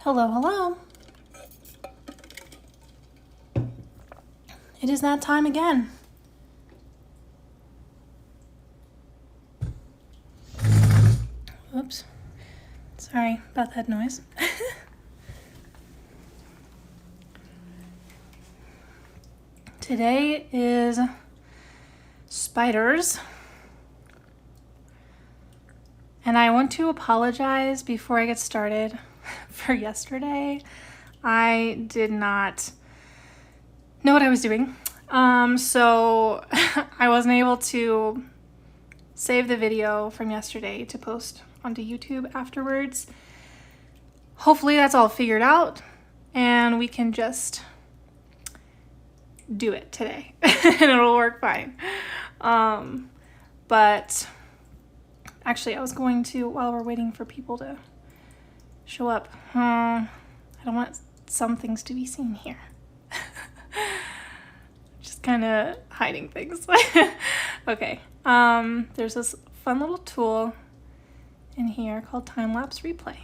Hello, hello. It is that time again. Oops. Sorry about that noise. Today is spiders. And I want to apologize before I get started for yesterday. I did not know what I was doing. So I wasn't able to save the video from yesterday to post onto YouTube afterwards. Hopefully that's all figured out and we can just do it today and it'll work fine. But actually I was going to, while we're waiting for people to show up, I don't want some things to be seen here. Just kind of hiding things. Okay, there's this fun little tool in here called time-lapse replay.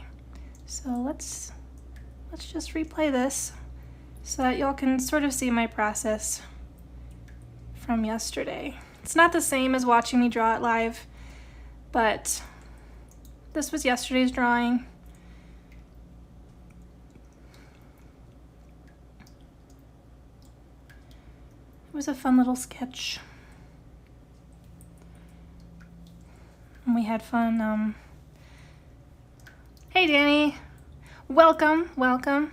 So let's just replay this so that y'all can sort of see my process from yesterday. It's not the same as watching me draw it live, but this was yesterday's drawing. It was a fun little sketch. And we had fun. Hey Danny, welcome, welcome.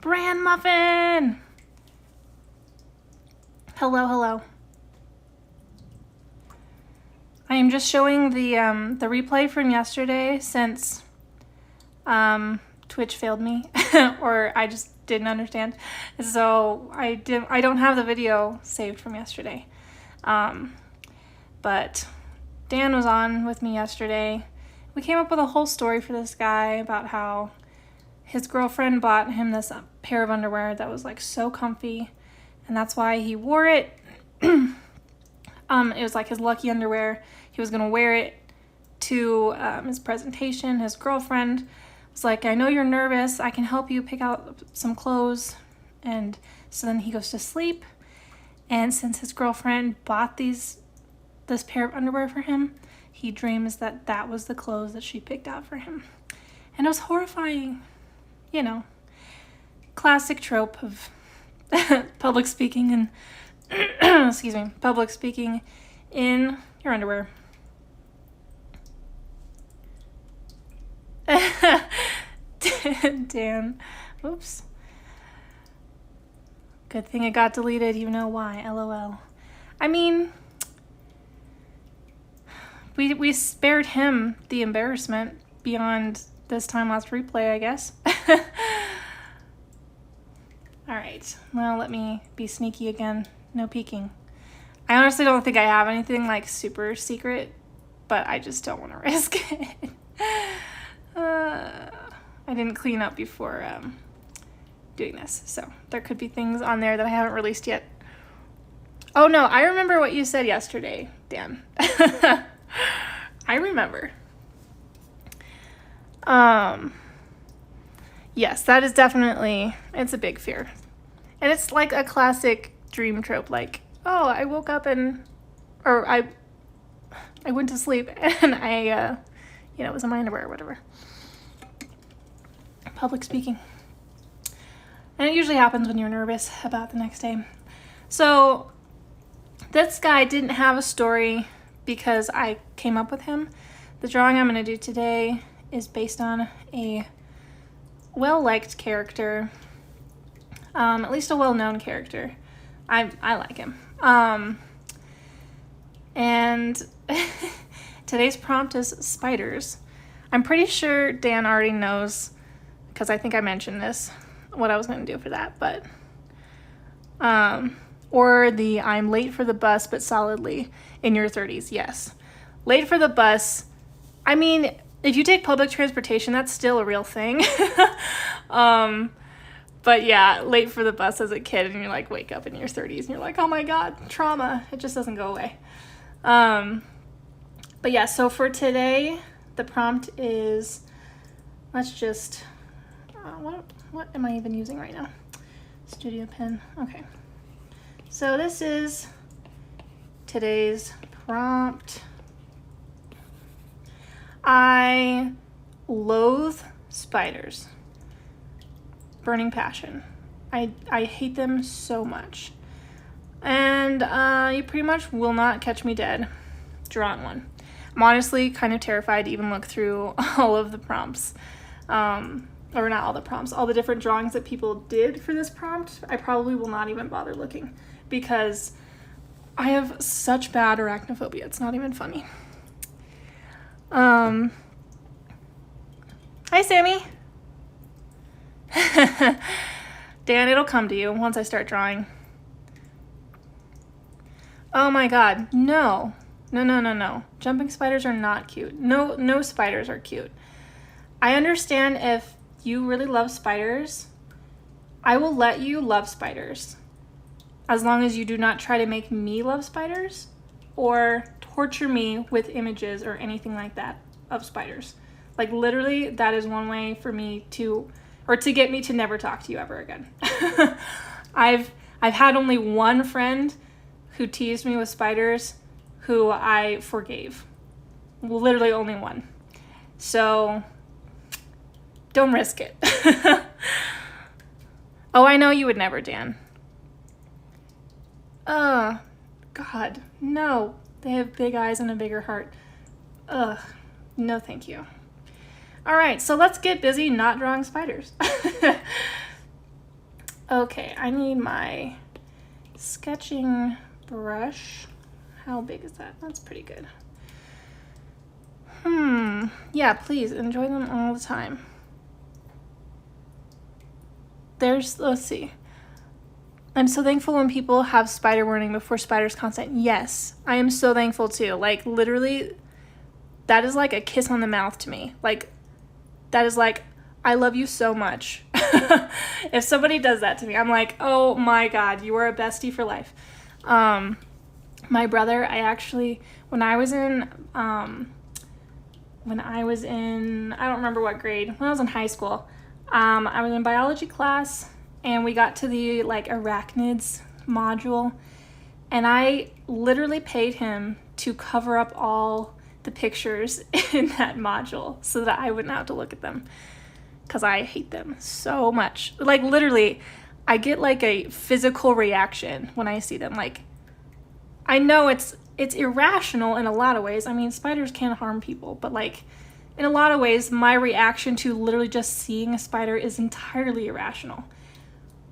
Bran Muffin! Hello, hello. I am just showing the replay from yesterday since Twitch failed me or I just didn't understand. So I don't have the video saved from yesterday. But Dan was on with me yesterday. We came up with a whole story for this guy about how his girlfriend bought him this pair of underwear that was like so comfy, and that's why he wore it. It was like his lucky underwear. He was gonna wear it to his presentation. His girlfriend was like, I know you're nervous, I can help you pick out some clothes. And so then he goes to sleep, and since his girlfriend bought this pair of underwear for him, he dreams that that was the clothes that she picked out for him. And it was horrifying. You know, classic trope of public speaking and excuse me, public speaking in your underwear. Dan, oops. Good thing it got deleted, you know why, LOL. I mean, we spared him the embarrassment beyond this time-lapse replay, I guess. All right, well, let me be sneaky again. No peeking. I honestly don't think I have anything like super secret, but I just don't want to risk it. I didn't clean up before doing this, so there could be things on there that I haven't released yet. Oh no, I remember what you said yesterday, Dan. I remember. Yes, that is definitely, it's a big fear. And it's like a classic dream trope, like, oh, I woke up I went to sleep and I was in my underwear or whatever. Public speaking. And it usually happens when you're nervous about the next day. So this guy didn't have a story because I came up with him. The drawing I'm going to do today is based on a well-liked character, at least a well-known character. I like him. And today's prompt is spiders. I'm pretty sure Dan already knows, because I think I mentioned this, what I was going to do for that, but or the I'm late for the bus but solidly in your 30s. Yes, late for the bus. I mean, if you take public transportation, that's still a real thing. But yeah, late for the bus as a kid, and you're like, wake up in your 30s and you're like, oh my God, trauma. It just doesn't go away. But yeah, so for today, the prompt is let's just, what am I even using right now? Studio pen. Okay. So this is today's prompt. I loathe spiders. Burning passion. I hate them so much. And you pretty much will not catch me dead drawing one. I'm honestly kind of terrified to even look through all of the prompts. Or not all the prompts, all the different drawings that people did for this prompt. I probably will not even bother looking because I have such bad arachnophobia. It's not even funny. Hi, Sammy. Dan, it'll come to you once I start drawing. Oh my god, no. No. Jumping spiders are not cute. No spiders are cute. I understand if you really love spiders. I will let you love spiders as long as you do not try to make me love spiders or torture me with images or anything like that of spiders. Like literally, that is one way for me to get me to never talk to you ever again. I've had only one friend who teased me with spiders who I forgave. Literally only one. So don't risk it. Oh, I know you would never, Dan. God, no. They have big eyes and a bigger heart. Ugh, no thank you. All right, so let's get busy not drawing spiders. Okay, I need my sketching brush. How big is that? That's pretty good. Yeah, please enjoy them all the time. Let's see. I'm so thankful when people have spider warning before spiders content. Yes, I am so thankful too. Like literally, that is like a kiss on the mouth to me. Like, that is like, I love you so much. If somebody does that to me, I'm like, oh my God, you are a bestie for life. My brother, when I was in, I don't remember what grade, when I was in high school, I was in biology class and we got to the like arachnids module and I literally paid him to cover up all the pictures in that module so that I wouldn't have to look at them because I hate them so much. Like literally, I get like a physical reaction when I see them. Like, I know it's irrational in a lot of ways. I mean, spiders can harm people, but like in a lot of ways, my reaction to literally just seeing a spider is entirely irrational.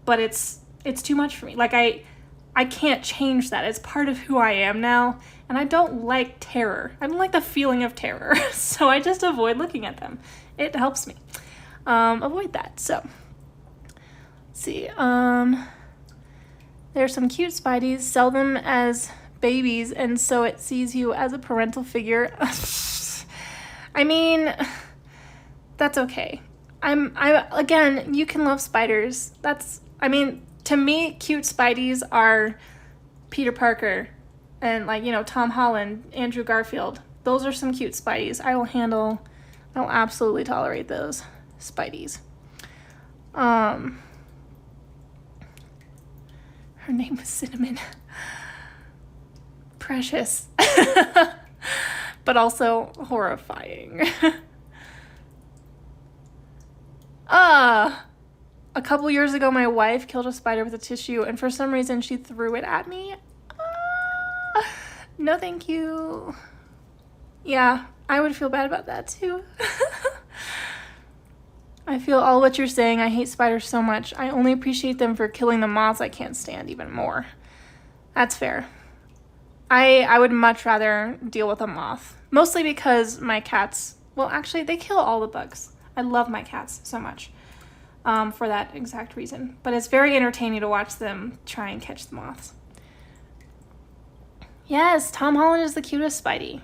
But it's too much for me. Like I can't change that. It's part of who I am now, and I don't like terror. I don't like the feeling of terror, so I just avoid looking at them. It helps me avoid that. So let's see. There's some cute spideys. Sell them as babies, and so it sees you as a parental figure. I mean, that's okay. Again, you can love spiders. To me, cute spideys are Peter Parker and Tom Holland, Andrew Garfield. Those are some cute spideys. I'll absolutely tolerate those spideys. Her name was Cinnamon. Precious. But also horrifying. A couple years ago, my wife killed a spider with a tissue, and for some reason, she threw it at me. No, thank you. Yeah, I would feel bad about that, too. I feel all what you're saying. I hate spiders so much. I only appreciate them for killing the moths I can't stand even more. That's fair. I would much rather deal with a moth. Mostly because my cats, well, actually, they kill all the bugs. I love my cats so much for that exact reason. But it's very entertaining to watch them try and catch the moths. Yes, Tom Holland is the cutest Spidey.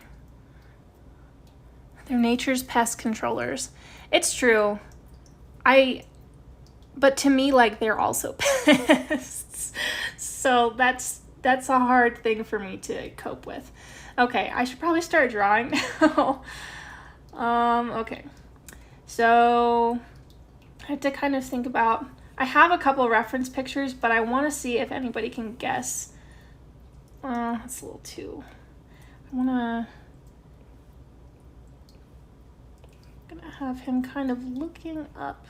They're nature's pest controllers. It's true. But to me, they're also pests. So that's a hard thing for me to cope with. Okay, I should probably start drawing now. Okay. So I have to kind of think about, I have a couple reference pictures, but I want to see if anybody can guess. That's a little too, I'm gonna have him kind of looking up.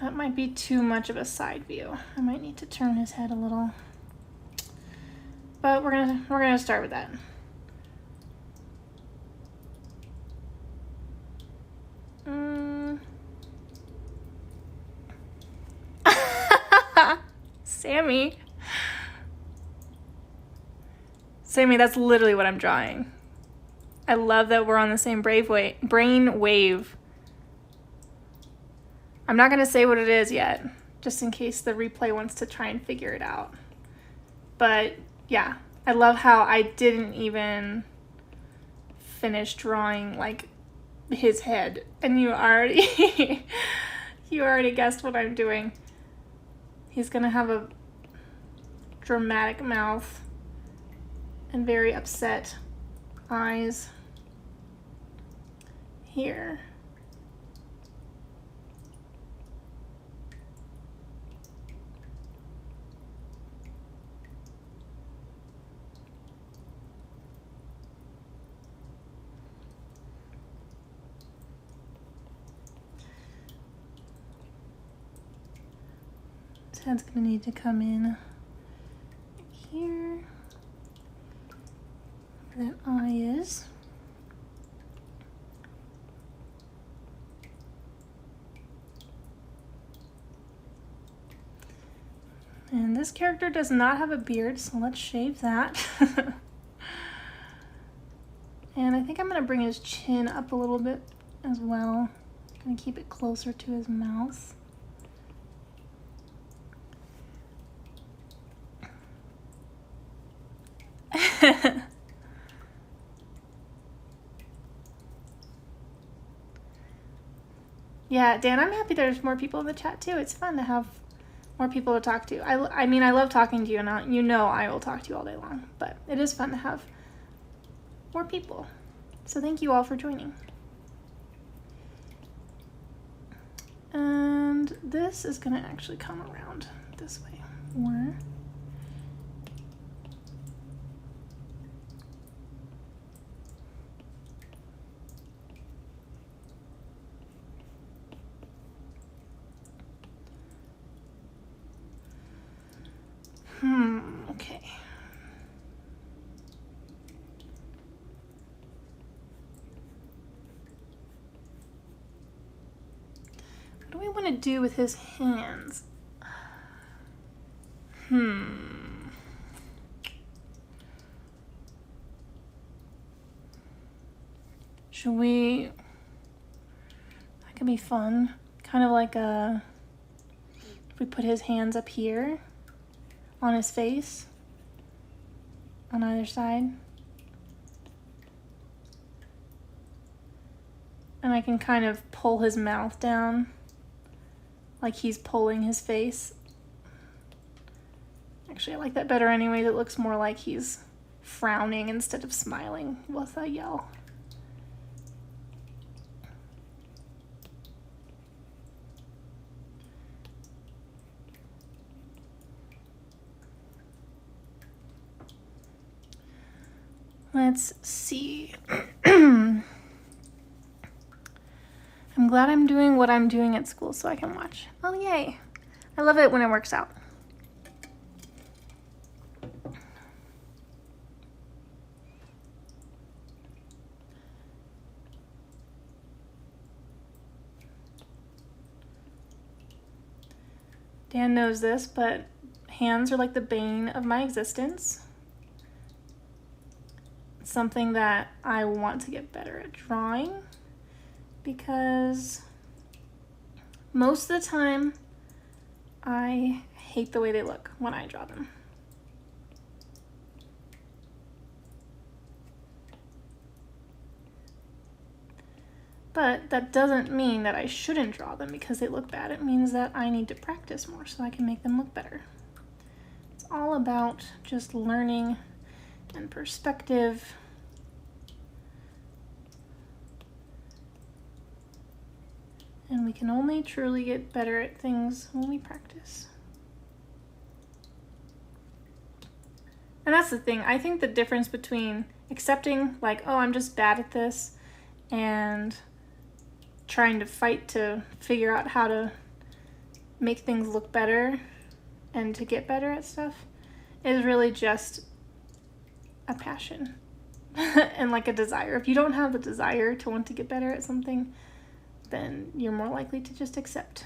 That might be too much of a side view. I might need to turn his head a little. But we're gonna start with that. Sammy, that's literally what I'm drawing. I love that we're on the same brain wave. I'm not gonna say what it is yet, just in case the replay wants to try and figure it out. But yeah, I love how I didn't even finish drawing like his head, and you already you already guessed what I'm doing. He's gonna have a dramatic mouth and very upset eyes here. His head's gonna need to come in here. Where that eye is. And this character does not have a beard, so let's shave that. And I think I'm gonna bring his chin up a little bit as well. I'm gonna keep it closer to his mouth. Yeah, Dan, I'm happy there's more people in the chat too. It's fun to have more people to talk to. I mean, I love talking to you, and you know I will talk to you all day long, but it is fun to have more people. So thank you all for joining. And this is gonna actually come around this way more. Okay. What do we want to do with his hands? Should we... That could be fun. Kind of like a... If we put his hands up here on his face on either side. And I can kind of pull his mouth down like he's pulling his face. Actually, I like that better anyways. It looks more like he's frowning instead of smiling with a yell. Let's see. I'm glad I'm doing what I'm doing at school so I can watch. Oh, yay. I love it when it works out. Dan knows this, but hands are like the bane of my existence. It's something that I want to get better at drawing because most of the time I hate the way they look when I draw them. But that doesn't mean that I shouldn't draw them because they look bad. It means that I need to practice more so I can make them look better. It's all about just learning and perspective. And we can only truly get better at things when we practice. And that's the thing. I think the difference between accepting, like, oh, I'm just bad at this, and trying to fight to figure out how to make things look better and to get better at stuff is really just a passion and like a desire. If you don't have the desire to want to get better at something, then you're more likely to just accept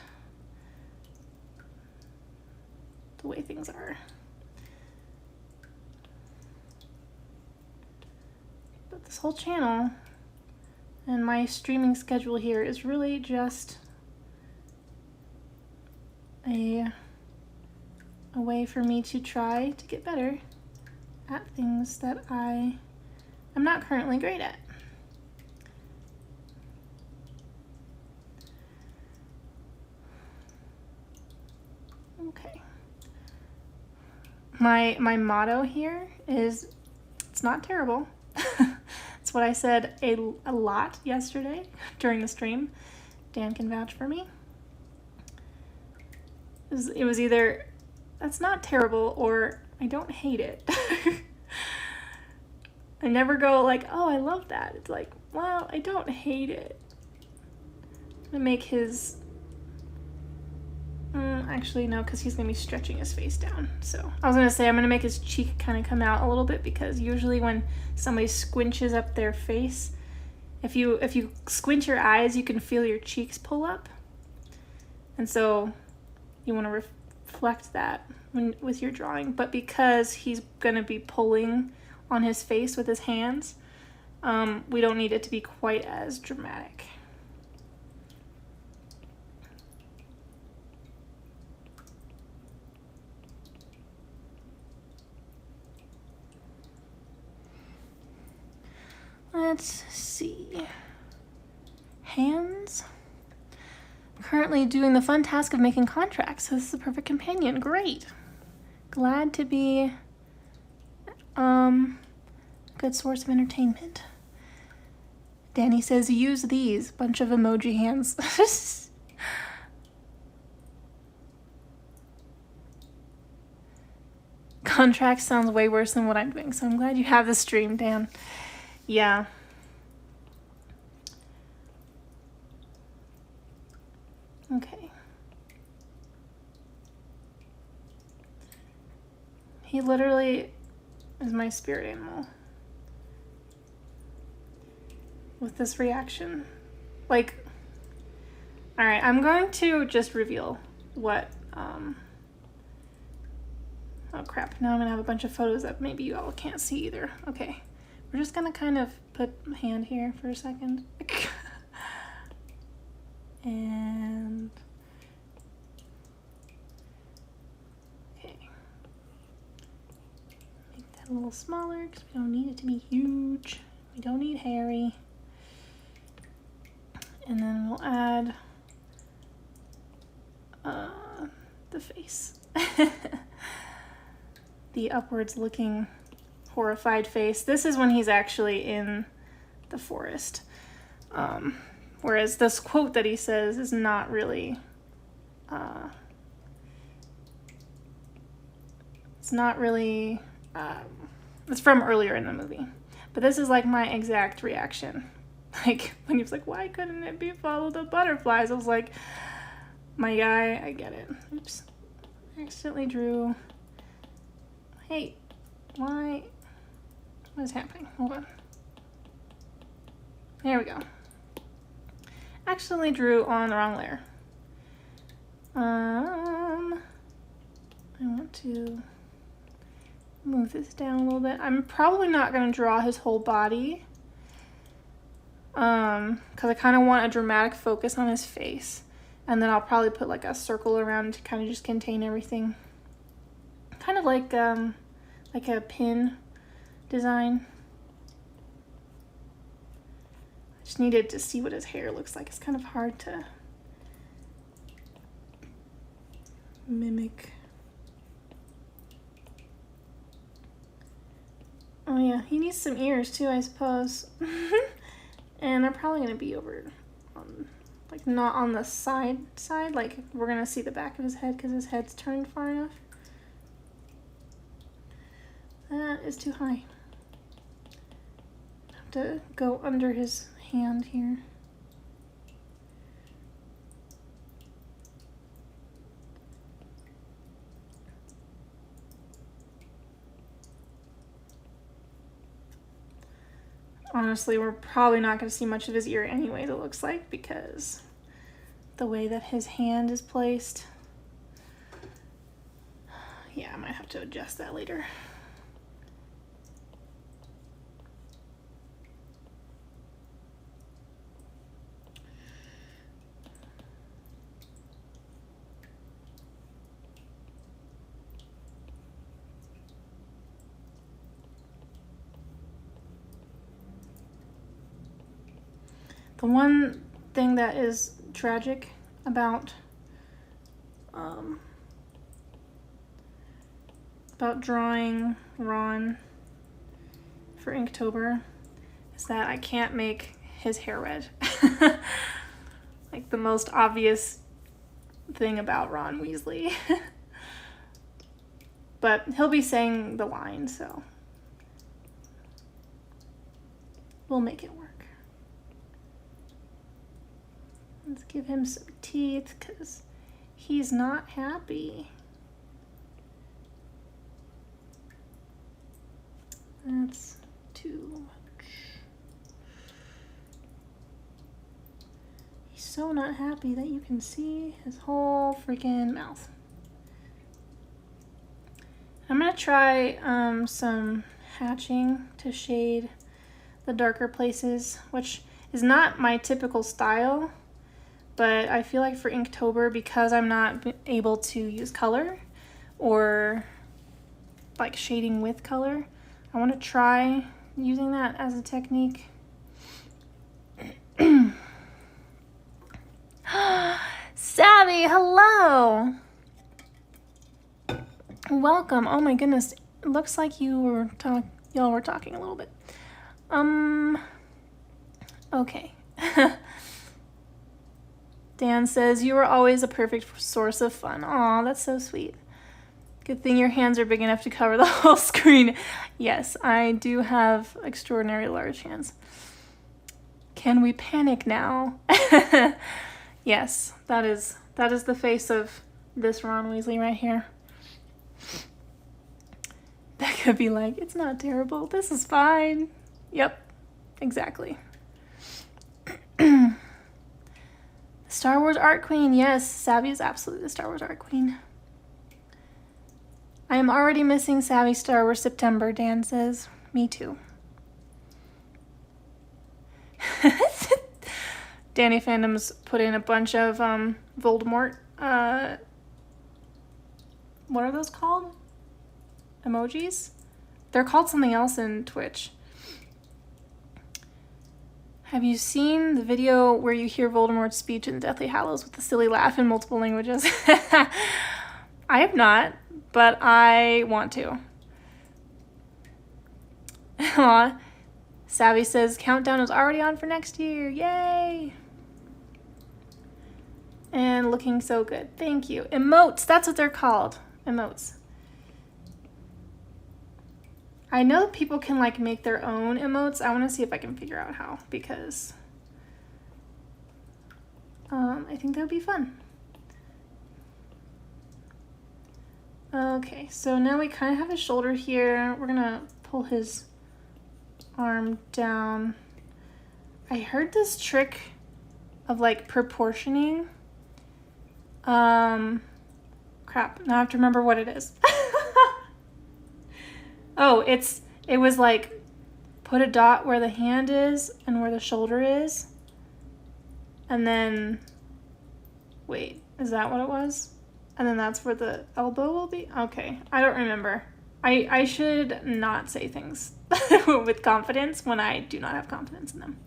the way things are. But this whole channel and my streaming schedule here is really just a way for me to try to get better at things that I am not currently great at. Okay. My motto here is, it's not terrible. It's what I said a lot yesterday during the stream. Dan can vouch for me. It was either, that's not terrible, or I don't hate it. I never go like, oh, I love that. It's like, well, I don't hate it. I'm gonna make his, actually no, because he's gonna be stretching his face down. So I was gonna say I'm gonna make his cheek kind of come out a little bit, because usually when somebody squinches up their face, if you squint your eyes, you can feel your cheeks pull up, and so you want to reflect that with your drawing. But because he's gonna be pulling on his face with his hands, we don't need it to be quite as dramatic. Let's see. Hands. I'm currently doing the fun task of making contracts, so this is the perfect companion. Great. Glad to be a good source of entertainment. Danny says, use these. Bunch of emoji hands. Contract sounds way worse than what I'm doing, so I'm glad you have the stream, Dan. Yeah. Okay. He literally is my spirit animal with this reaction. Like, all right, I'm going to just reveal what, oh crap, now I'm gonna have a bunch of photos that maybe you all can't see either. Okay, we're just gonna kind of put my hand here for a second. And okay, make that a little smaller because we don't need it to be huge. We don't need hairy. And then we'll add the face. The upwards looking horrified face. This is when he's actually in the forest. Whereas this quote that he says is not really, it's from earlier in the movie. But this is like my exact reaction. Like when he was like, why couldn't it be follow the butterflies? I was like, my guy, I get it. Oops, I accidentally drew. Hey, why? What is happening? Hold on. There we go. Accidentally drew on the wrong layer. I want to move this down a little bit. I'm probably not going to draw his whole body, because I kind of want a dramatic focus on his face, and then I'll probably put like a circle around to kind of just contain everything, kind of like a pin design. Just needed to see what his hair looks like. It's kind of hard to mimic. Oh yeah, he needs some ears too, I suppose. And they're probably gonna be over on, like, not on the side, like we're gonna see the back of his head because his head's turned far enough. That is too high. Have to go under his hand here. Honestly, we're probably not going to see much of his ear anyways, it looks like, because the way that his hand is placed. Yeah, I might have to adjust that later. The one thing that is tragic about drawing Ron for Inktober is that I can't make his hair red. Like the most obvious thing about Ron Weasley. But he'll be saying the line, so we'll make it work. Let's give him some teeth because he's not happy. That's too much. He's so not happy that you can see his whole freaking mouth. I'm gonna try some hatching to shade the darker places, which is not my typical style. But I feel like for Inktober, because I'm not able to use color or like shading with color, I want to try using that as a technique. Savvy, hello! Welcome. Oh my goodness. It looks like y'all were talking a little bit. Okay. Dan says, you are always a perfect source of fun. Aw, that's so sweet. Good thing your hands are big enough to cover the whole screen. Yes, I do have extraordinarily large hands. Can we panic now? Yes, that is the face of this Ron Weasley right here. That could be like, it's not terrible. This is fine. Yep, exactly. Star Wars Art Queen. Yes, Savvy is absolutely the Star Wars Art Queen. I am already missing Savvy Star Wars September, Dan says. Me too. Danny Fandom's put in a bunch of Voldemort. What are those called? Emojis? They're called something else in Twitch. Have you seen the video where you hear Voldemort's speech in Deathly Hallows with the silly laugh in multiple languages? I have not, but I want to. Aw. Savvy says, countdown is already on for next year. Yay! And looking so good. Thank you. Emotes, that's what they're called. Emotes. I know people can like make their own emotes. I want to see if I can figure out how, because I think that would be fun. Okay, so now we kind of have his shoulder here. We're gonna pull his arm down. I heard this trick of like proportioning. Crap, now I have to remember what it is. Oh, it was like put a dot where the hand is and where the shoulder is. And then, wait, is that what it was? And then that's where the elbow will be? Okay, I don't remember. I should not say things with confidence when I do not have confidence in them.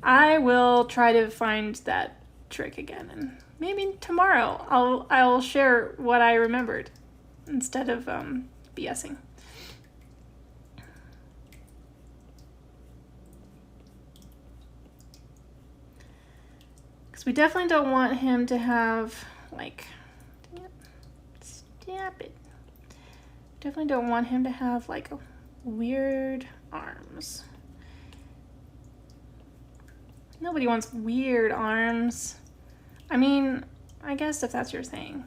I will try to find that trick again, and maybe tomorrow I'll share what I remembered instead of BSing. Because we definitely don't want him to have, like, stop it. Definitely don't want him to have, like, weird arms. Nobody wants weird arms. I mean, I guess if that's your thing.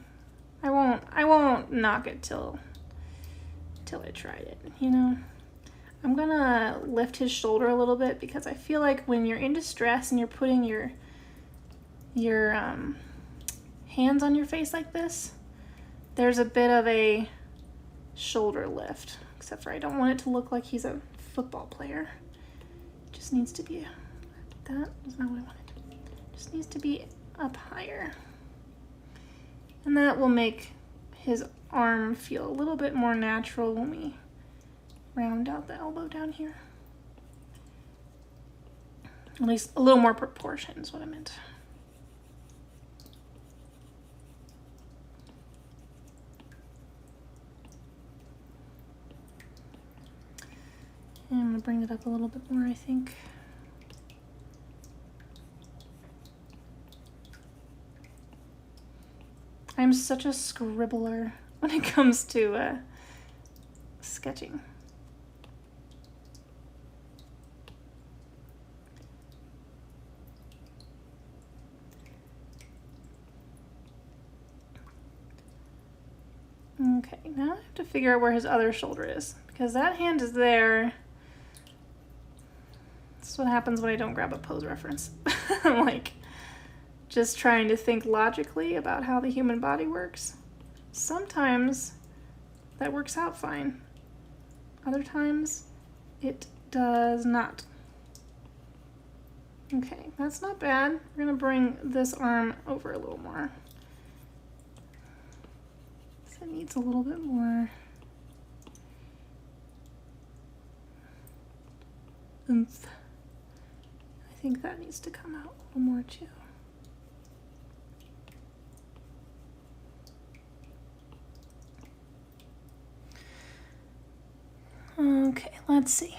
I won't knock it till I tried it, you know? I'm gonna lift his shoulder a little bit because I feel like when you're in distress and you're putting your hands on your face like this, there's a bit of a shoulder lift, except for I don't want it to look like he's a football player. It just needs to be, that is not what I wanted. It just needs to be up higher. And that will make his arm feel a little bit more natural when we round out the elbow down here. At least a little more proportion is what I meant. And I'm gonna bring it up a little bit more, I think. I'm such a scribbler when it comes to sketching. Okay, now I have to figure out where his other shoulder is, because that hand is there. This is what happens when I don't grab a pose reference. I'm like, just trying to think logically about how the human body works. Sometimes that works out fine. Other times it does not. Okay, that's not bad. We're gonna bring this arm over a little more. So it needs a little bit more oomph. I think that needs to come out a little more too. Okay, let's see.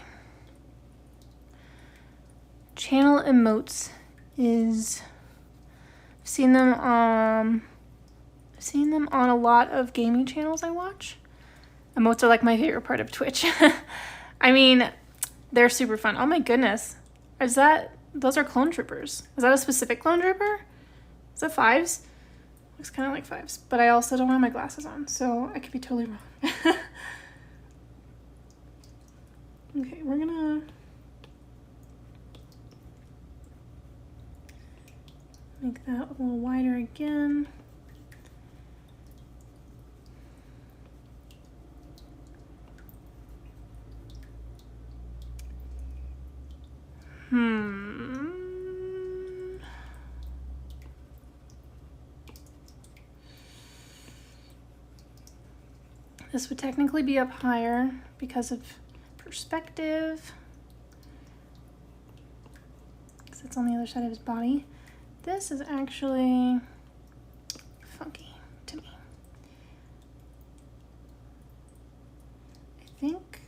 Channel emotes is, I've seen them on a lot of gaming channels I watch. Emotes are like my favorite part of Twitch. I mean, they're super fun. Oh my goodness. Those are clone troopers. Is that a specific clone trooper? Is that fives? Looks kind of like fives, but I also don't have my glasses on, so I could be totally wrong. Okay, we're gonna make that a little wider again. This would technically be up higher because of perspective, because it's on the other side of his body. This is actually funky to me. I think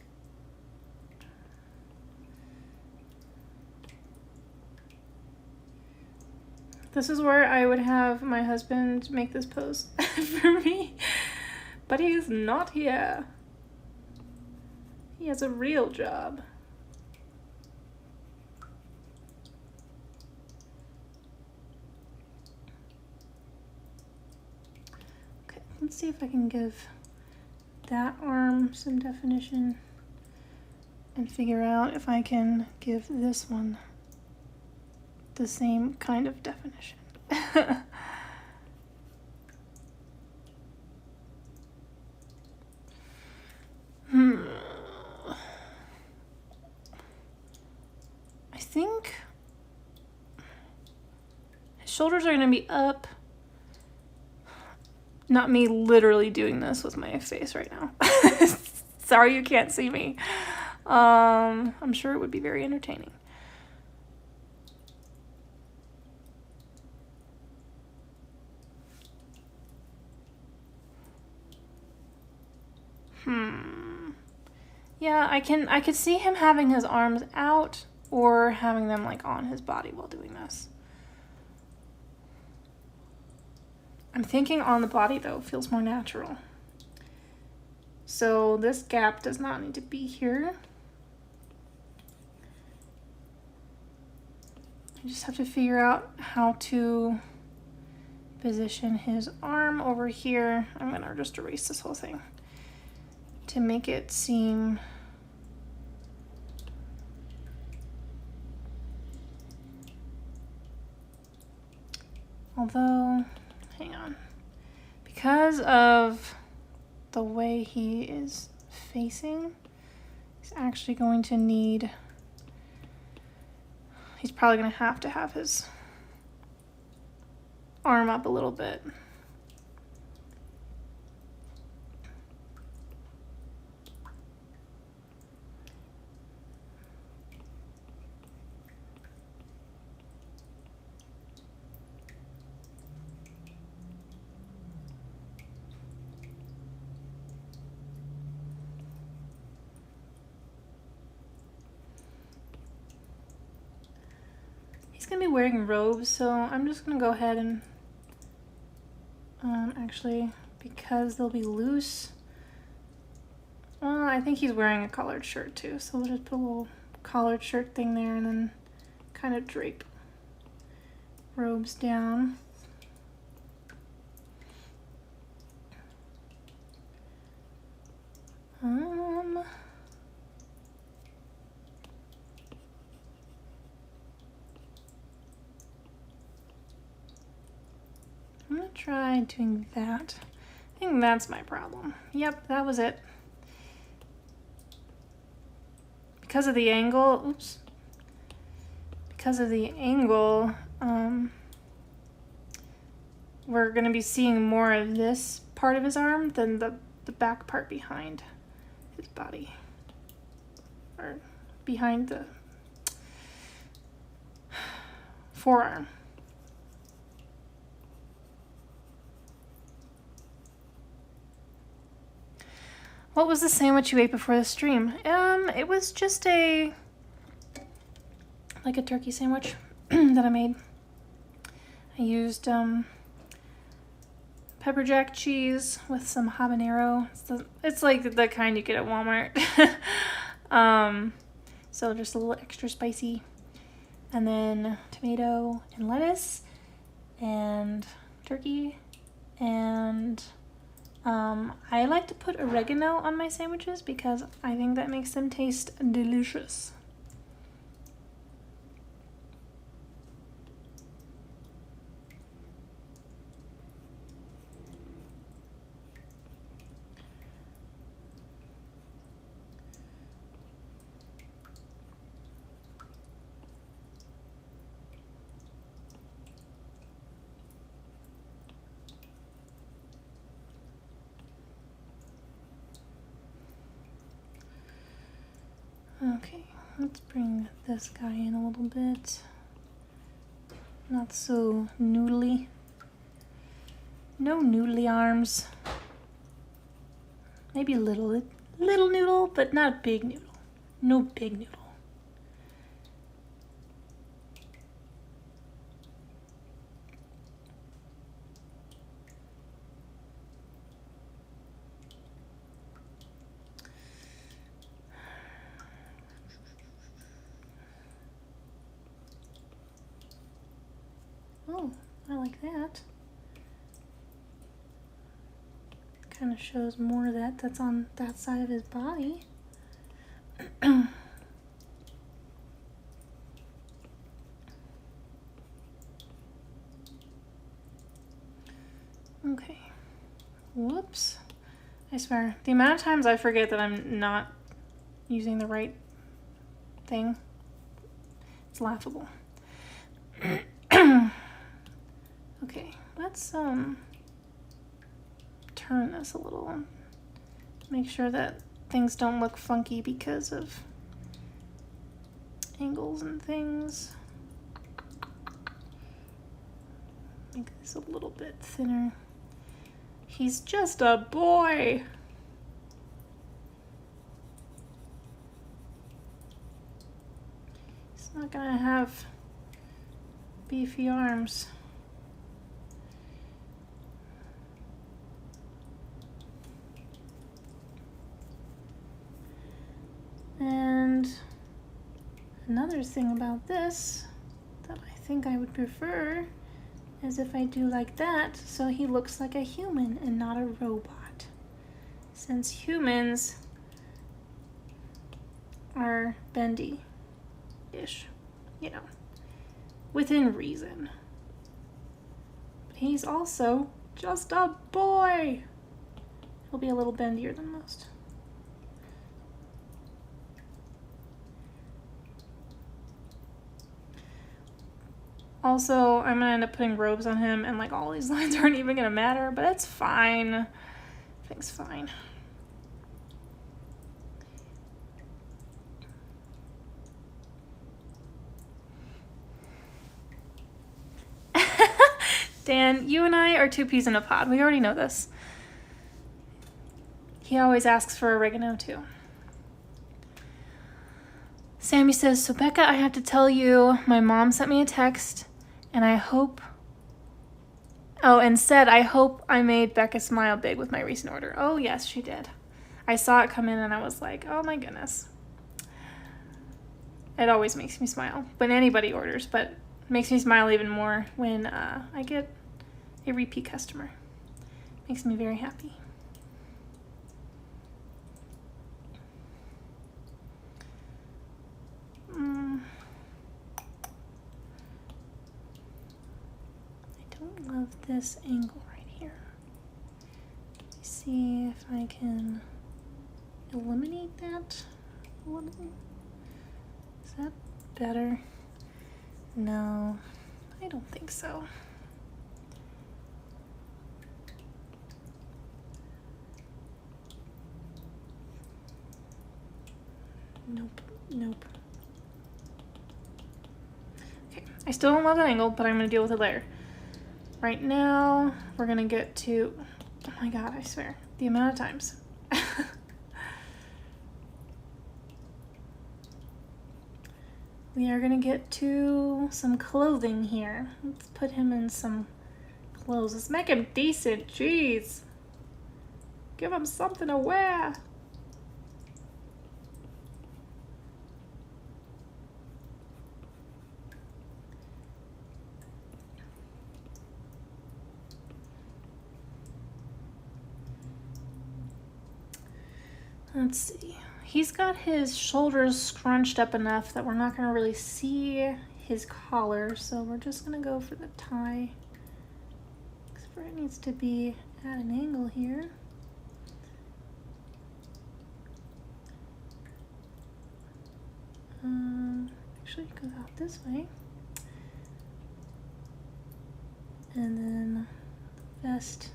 this is where I would have my husband make this pose for me, but he is not here. He has a real job. Okay, let's see if I can give that arm some definition and figure out if I can give this one the same kind of definition. I think his shoulders are gonna be up. Not me literally doing this with my face right now. Sorry you can't see me. I'm sure it would be very entertaining. Yeah, I could see him having his arms out or having them like on his body while doing this. I'm thinking on the body though, feels more natural. So this gap does not need to be here. I just have to figure out how to position his arm over here. I'm gonna just erase this whole thing to make it seem although, hang on, because of the way he is facing, he's actually going to need, he's probably going to have his arm up a little bit. He's gonna be wearing robes, so I'm just gonna go ahead and actually, because they'll be loose, well, I think he's wearing a collared shirt too, so we'll just put a little collared shirt thing there and then kind of drape robes down. I'm gonna try doing that. I think that's my problem. Yep, that was it. Because of the angle, oops. Because of the angle, we're gonna be seeing more of this part of his arm than the back part behind his body. Or behind the forearm. What was the sandwich you ate before the stream? It was just like a turkey sandwich that I made. I used pepper jack cheese with some habanero. It's like the kind you get at Walmart. So just a little extra spicy. And then tomato and lettuce and turkey. And I like to put oregano on my sandwiches because I think that makes them taste delicious. Okay, let's bring this guy in a little bit. Not so noodly. No noodly arms. Maybe a little noodle, but not a big noodle. No big noodle. Oh, I like that. Kind of shows more of that's on that side of his body. Okay. Whoops. I swear, the amount of times I forget that I'm not using the right thing, it's laughable. Okay, let's turn this a little. Make sure that things don't look funky because of angles and things. Make this a little bit thinner. He's just a boy. not gonna have beefy arms. And another thing about this that I think I would prefer is if I do like that, so he looks like a human and not a robot. Since humans are bendy-ish, you know, within reason. But he's also just a boy. He'll be a little bendier than most. Also, I'm gonna end up putting robes on him, and like all these lines aren't even gonna matter, but it's fine. I think it's fine. Dan, you and I are two peas in a pod. We already know this. He always asks for oregano too. Sammy says, so Becca, I have to tell you, my mom sent me a text, and I hope, and said, I hope I made Becca smile big with my recent order. Oh yes, she did. I saw it come in and I was like, oh my goodness. It always makes me smile when anybody orders, but it makes me smile even more when I get a repeat customer. Makes me very happy. I don't love this angle right here. Let me see if I can eliminate that a little. Is that better? No, I don't think so. Nope, nope. Okay, I still don't love that angle, but I'm gonna deal with it later. Right now, we're gonna get to, oh my God, I swear, the amount of times. We are gonna get to some clothing here. Let's put him in some clothes. Let's make him decent, jeez. Give him something to wear. Let's see. He's got his shoulders scrunched up enough that we're not going to really see his collar, so we're just going to go for the tie. Except for it needs to be at an angle here. Actually, it goes out this way. And then the vest.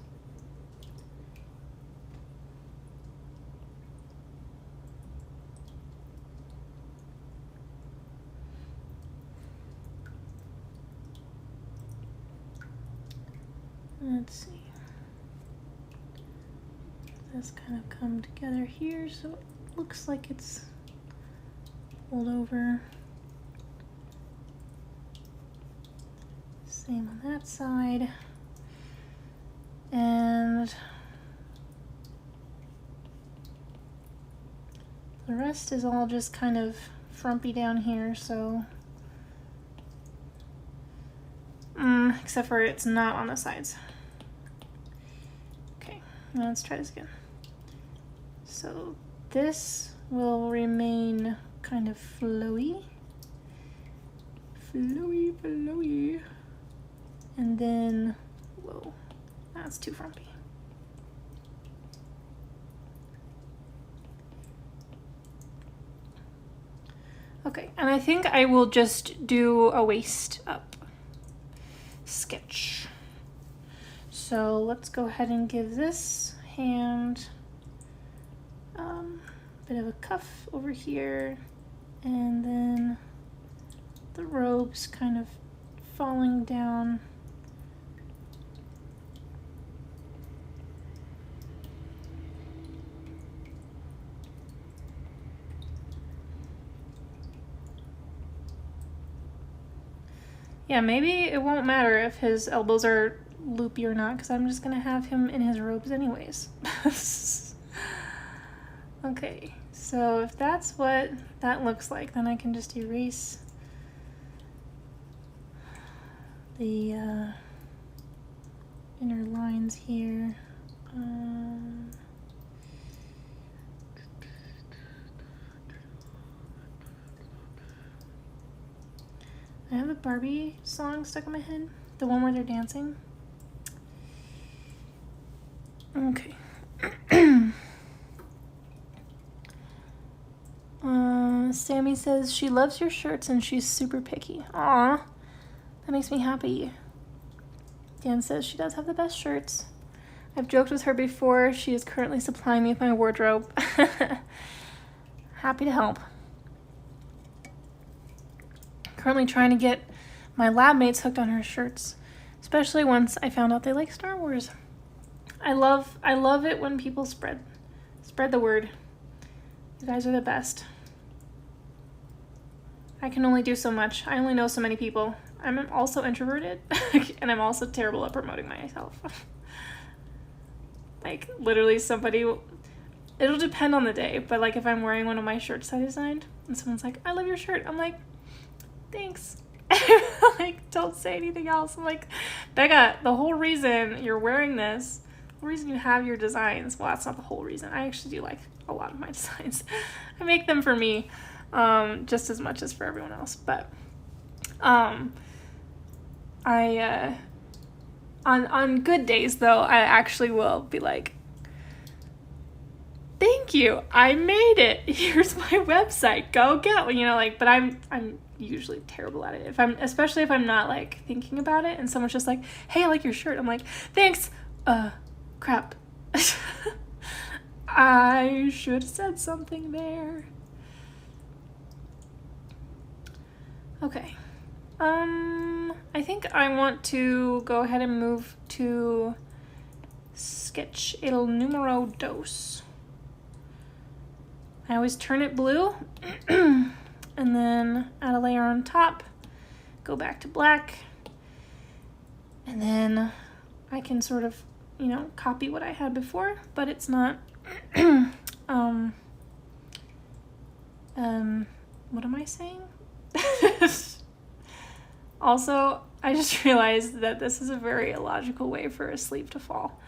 Let's see. This kind of come together here, so it looks like it's pulled over. Same on that side. And the rest is all just kind of frumpy down here, so except for it's not on the sides. Okay, let's try this again. So this will remain kind of flowy. Flowy, flowy. And then, whoa, that's too frumpy. Okay, and I think I will just do a waist up sketch. So let's go ahead and give this hand a bit of a cuff over here, and then the robes kind of falling down. Yeah, maybe it won't matter if his elbows are loopy or not, because I'm just going to have him in his robes anyways. Okay, so if that's what that looks like, then I can just erase the inner lines here. I have the Barbie song stuck in my head, the one where they're dancing. Okay. Sammy says she loves your shirts and she's super picky. Aw, that makes me happy. Dan says she does have the best shirts. I've joked with her before. She is currently supplying me with my wardrobe. Happy to help. Currently trying to get my lab mates hooked on her shirts, especially once I found out they like Star Wars. I love it when people spread the word. You guys are the best. I can only do so much. I only know so many people. I'm also introverted, and I'm also terrible at promoting myself. Like, literally it'll depend on the day, but like if I'm wearing one of my shirts I designed, and someone's like, I love your shirt, I'm like, thanks. Like, don't say anything else. I'm like, Becca, the whole reason you're wearing this, the reason you have your designs, well, that's not the whole reason. I actually do like a lot of my designs. I make them for me, just as much as for everyone else. But on good days though, I actually will be like, thank you, I made it. Here's my website. Go get one. Like, but I'm usually terrible at it. Especially if I'm not like thinking about it and someone's just like, hey, I like your shirt. I'm like, thanks. Crap. I should have said something there. Okay. I think I want to go ahead and move to sketch el numero dos. I always turn it blue and then add a layer on top, go back to black, and then I can sort of, copy what I had before, but it's not, what am I saying? Also, I just realized that this is a very illogical way for a sleeve to fall.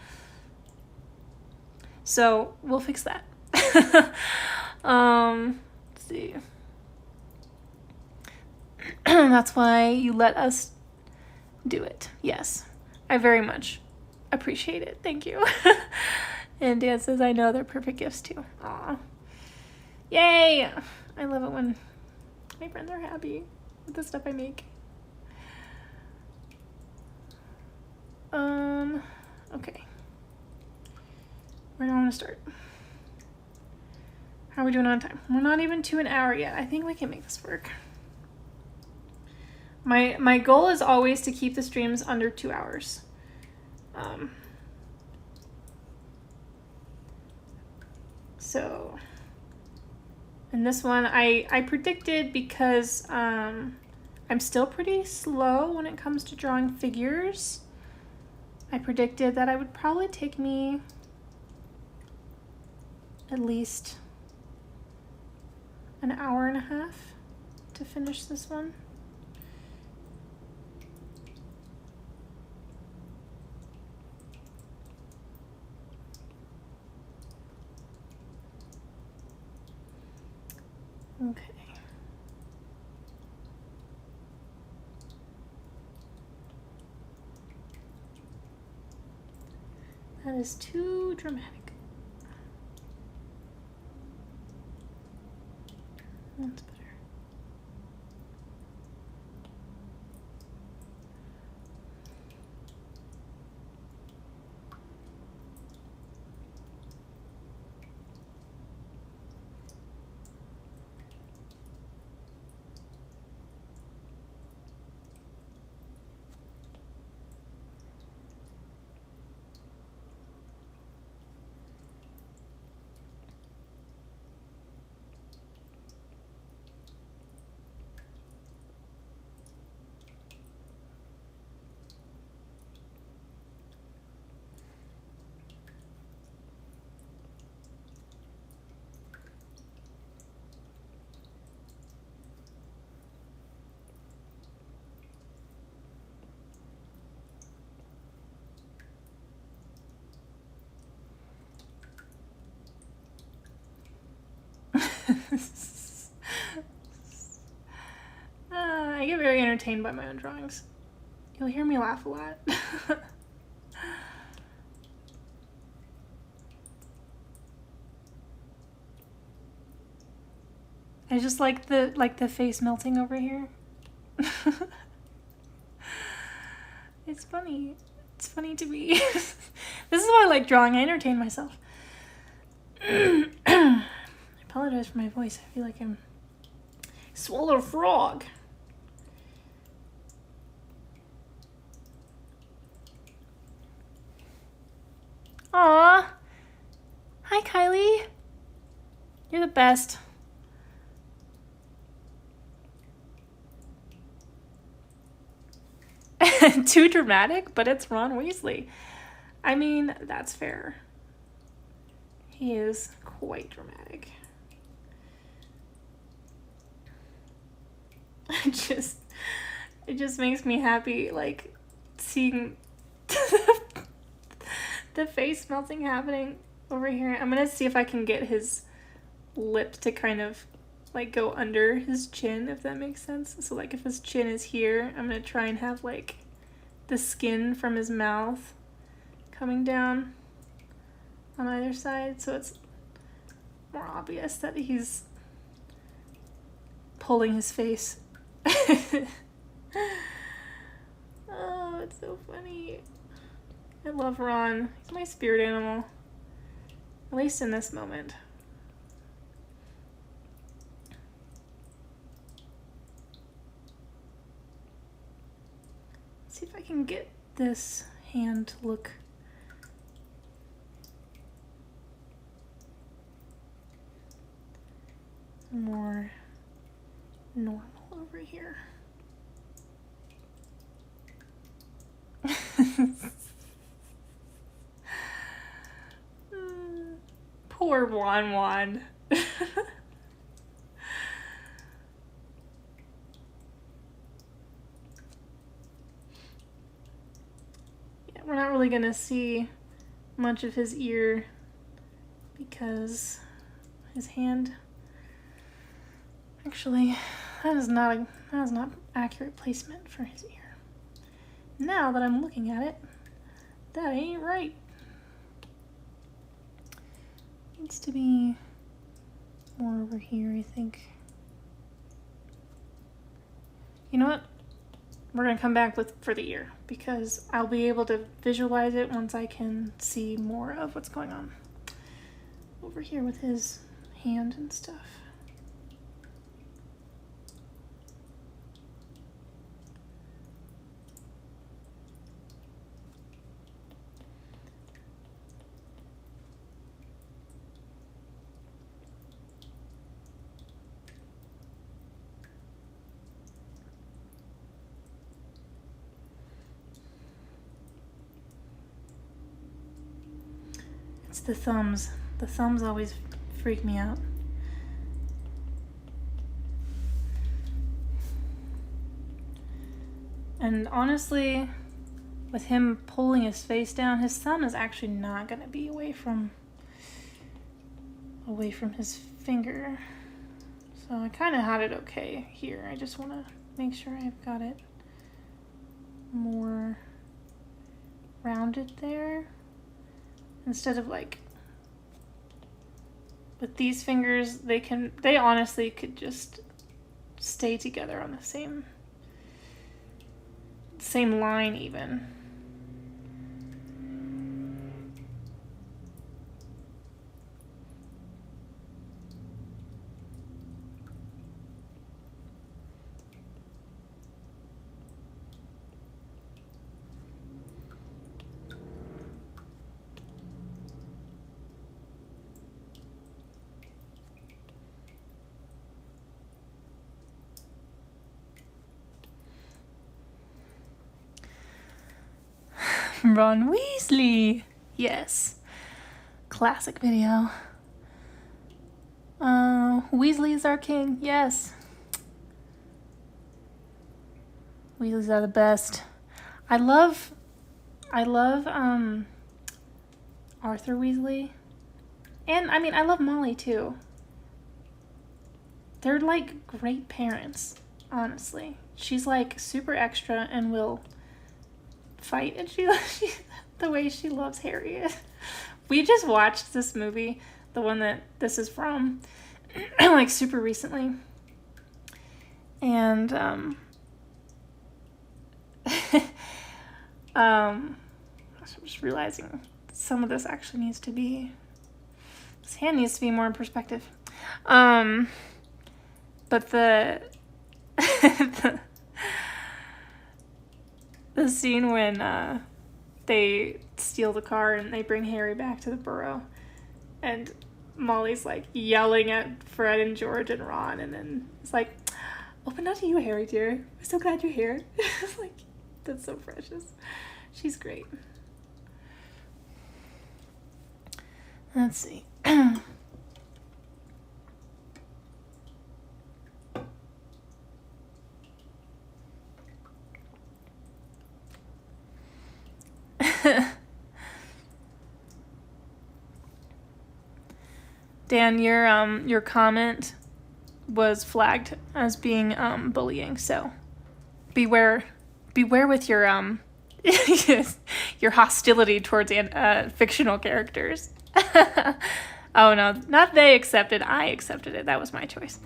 So we'll fix that. Let's see. That's why you let us do it. Yes, I very much appreciate it. Thank you. And Dan says, I know they're perfect gifts too. Aw. Yay! I love it when my friends are happy with the stuff I make. Okay. Where do I want to start? How are we doing on time? We're not even to an hour yet. I think we can make this work. My goal is always to keep the streams under 2 hours. So, and this one I predicted because I'm still pretty slow when it comes to drawing figures. I predicted that it would probably take me at least an hour and a half to finish this one. Okay. That is too dramatic. That's better. very entertained by my own drawings. You'll hear me laugh a lot. I just like the face melting over here. It's funny. It's funny to me. This is why I like drawing. I entertain myself. I apologize for my voice. I feel like I'm swallow a frog. Aw. Hi, Kylie. You're the best. Too dramatic, but it's Ron Weasley. I mean, that's fair. He is quite dramatic. It just makes me happy, like, seeing the face melting happening over here. I'm gonna see if I can get his lip to kind of like go under his chin, if that makes sense. So like if his chin is here, I'm gonna try and have like the skin from his mouth coming down on either side, so it's more obvious that he's pulling his face. Oh, it's so funny. I love Ron. He's my spirit animal. At least in this moment. Let's see if I can get this hand to look more normal over here. Poor Wan Wan. Yeah, we're not really gonna see much of his ear because his hand, actually, that is not accurate placement for his ear. Now that I'm looking at it, that ain't right. Needs to be more over here, I think. You know what? We're gonna come back for the ear because I'll be able to visualize it once I can see more of what's going on over here with his hand and stuff. It's the thumbs. The thumbs always freak me out. And honestly, with him pulling his face down, his thumb is actually not going to be away from his finger. So I kind of had it okay here. I just want to make sure I've got it more rounded there. Instead of like, with these fingers, they honestly could just stay together on the same line even. Ron Weasley! Yes. Classic video. Weasley is our king. Yes. Weasleys are the best. I love Arthur Weasley. And I mean, I love Molly too. They're like great parents, honestly. she's like super extra and will fight, and she the way she loves Harry. We just watched this movie, the one that this is from, like super recently, and I'm just realizing some of this actually needs to be, this hand needs to be more in perspective. But the scene when they steal the car and they bring Harry back to the burrow, and Molly's like yelling at Fred and George and Ron, and then it's like, open up to you, Harry dear. I'm so glad you're here. It's like, that's so precious. She's great. Let's see. Dan, your comment was flagged as being bullying, so beware with your your hostility towards fictional characters. Oh no, not they accepted, I accepted it. That was my choice.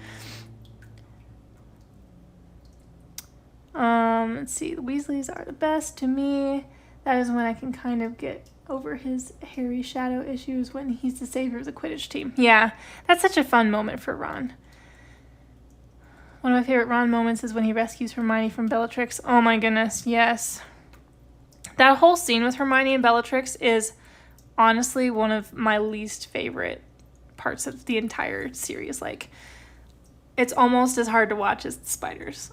Let's see, the Weasleys are the best to me. That is when I can kind of get over his Harry shadow issues, when he's the savior of the Quidditch team. Yeah, that's such a fun moment for Ron. One of my favorite Ron moments is when he rescues Hermione from Bellatrix. Oh my goodness, yes. That whole scene with Hermione and Bellatrix is honestly one of my least favorite parts of the entire series. Like, it's almost as hard to watch as the spiders.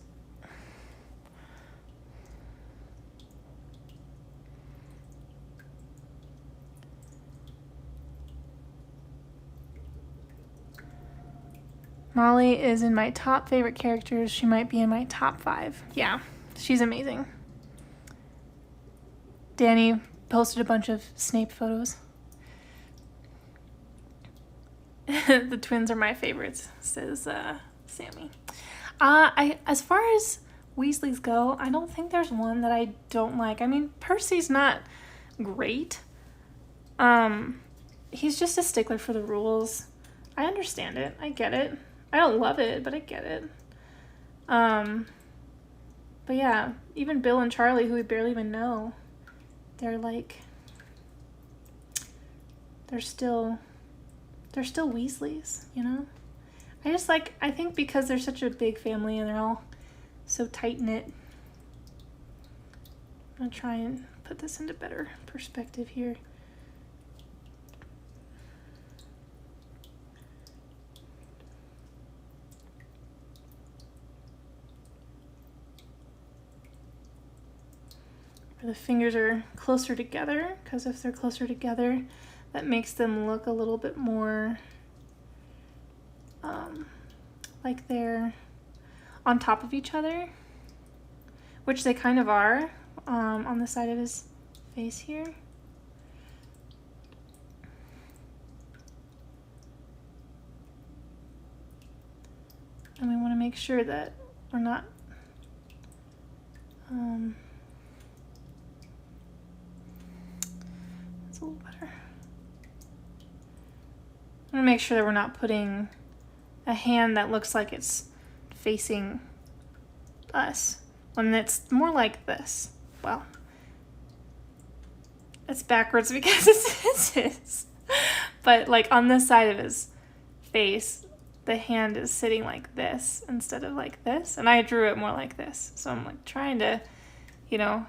Molly is in my top favorite characters. She might be in my top 5. Yeah, she's amazing. Danny posted a bunch of Snape photos. The twins are my favorites, says Sammy. As far as Weasleys go, I don't think there's one that I don't like. I mean, Percy's not great. He's just a stickler for the rules. I understand it. I get it. I don't love it, but I get it. But yeah, even Bill and Charlie, who we barely even know, they're still Weasleys, you know? I think because they're such a big family and they're all so tight-knit. I'm gonna try and put this into better perspective here. The fingers are closer together, because if they're closer together, that makes them look a little bit more like they're on top of each other, which they kind of are on the side of his face here. And we want to make sure that we're not that's a little better. I want to make sure that we're not putting a hand that looks like it's facing us when it's more like this. Well, it's backwards because it's his. But like on this side of his face, the hand is sitting like this instead of like this. And I drew it more like this. So I'm like trying to,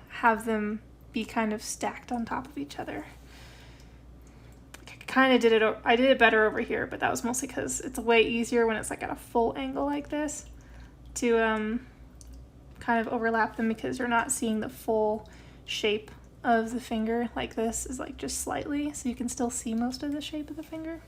have them be kind of stacked on top of each other. I did it better over here, but that was mostly because it's way easier when it's like at a full angle like this to kind of overlap them, because you're not seeing the full shape of the finger. Like this is like just slightly, so you can still see most of the shape of the finger.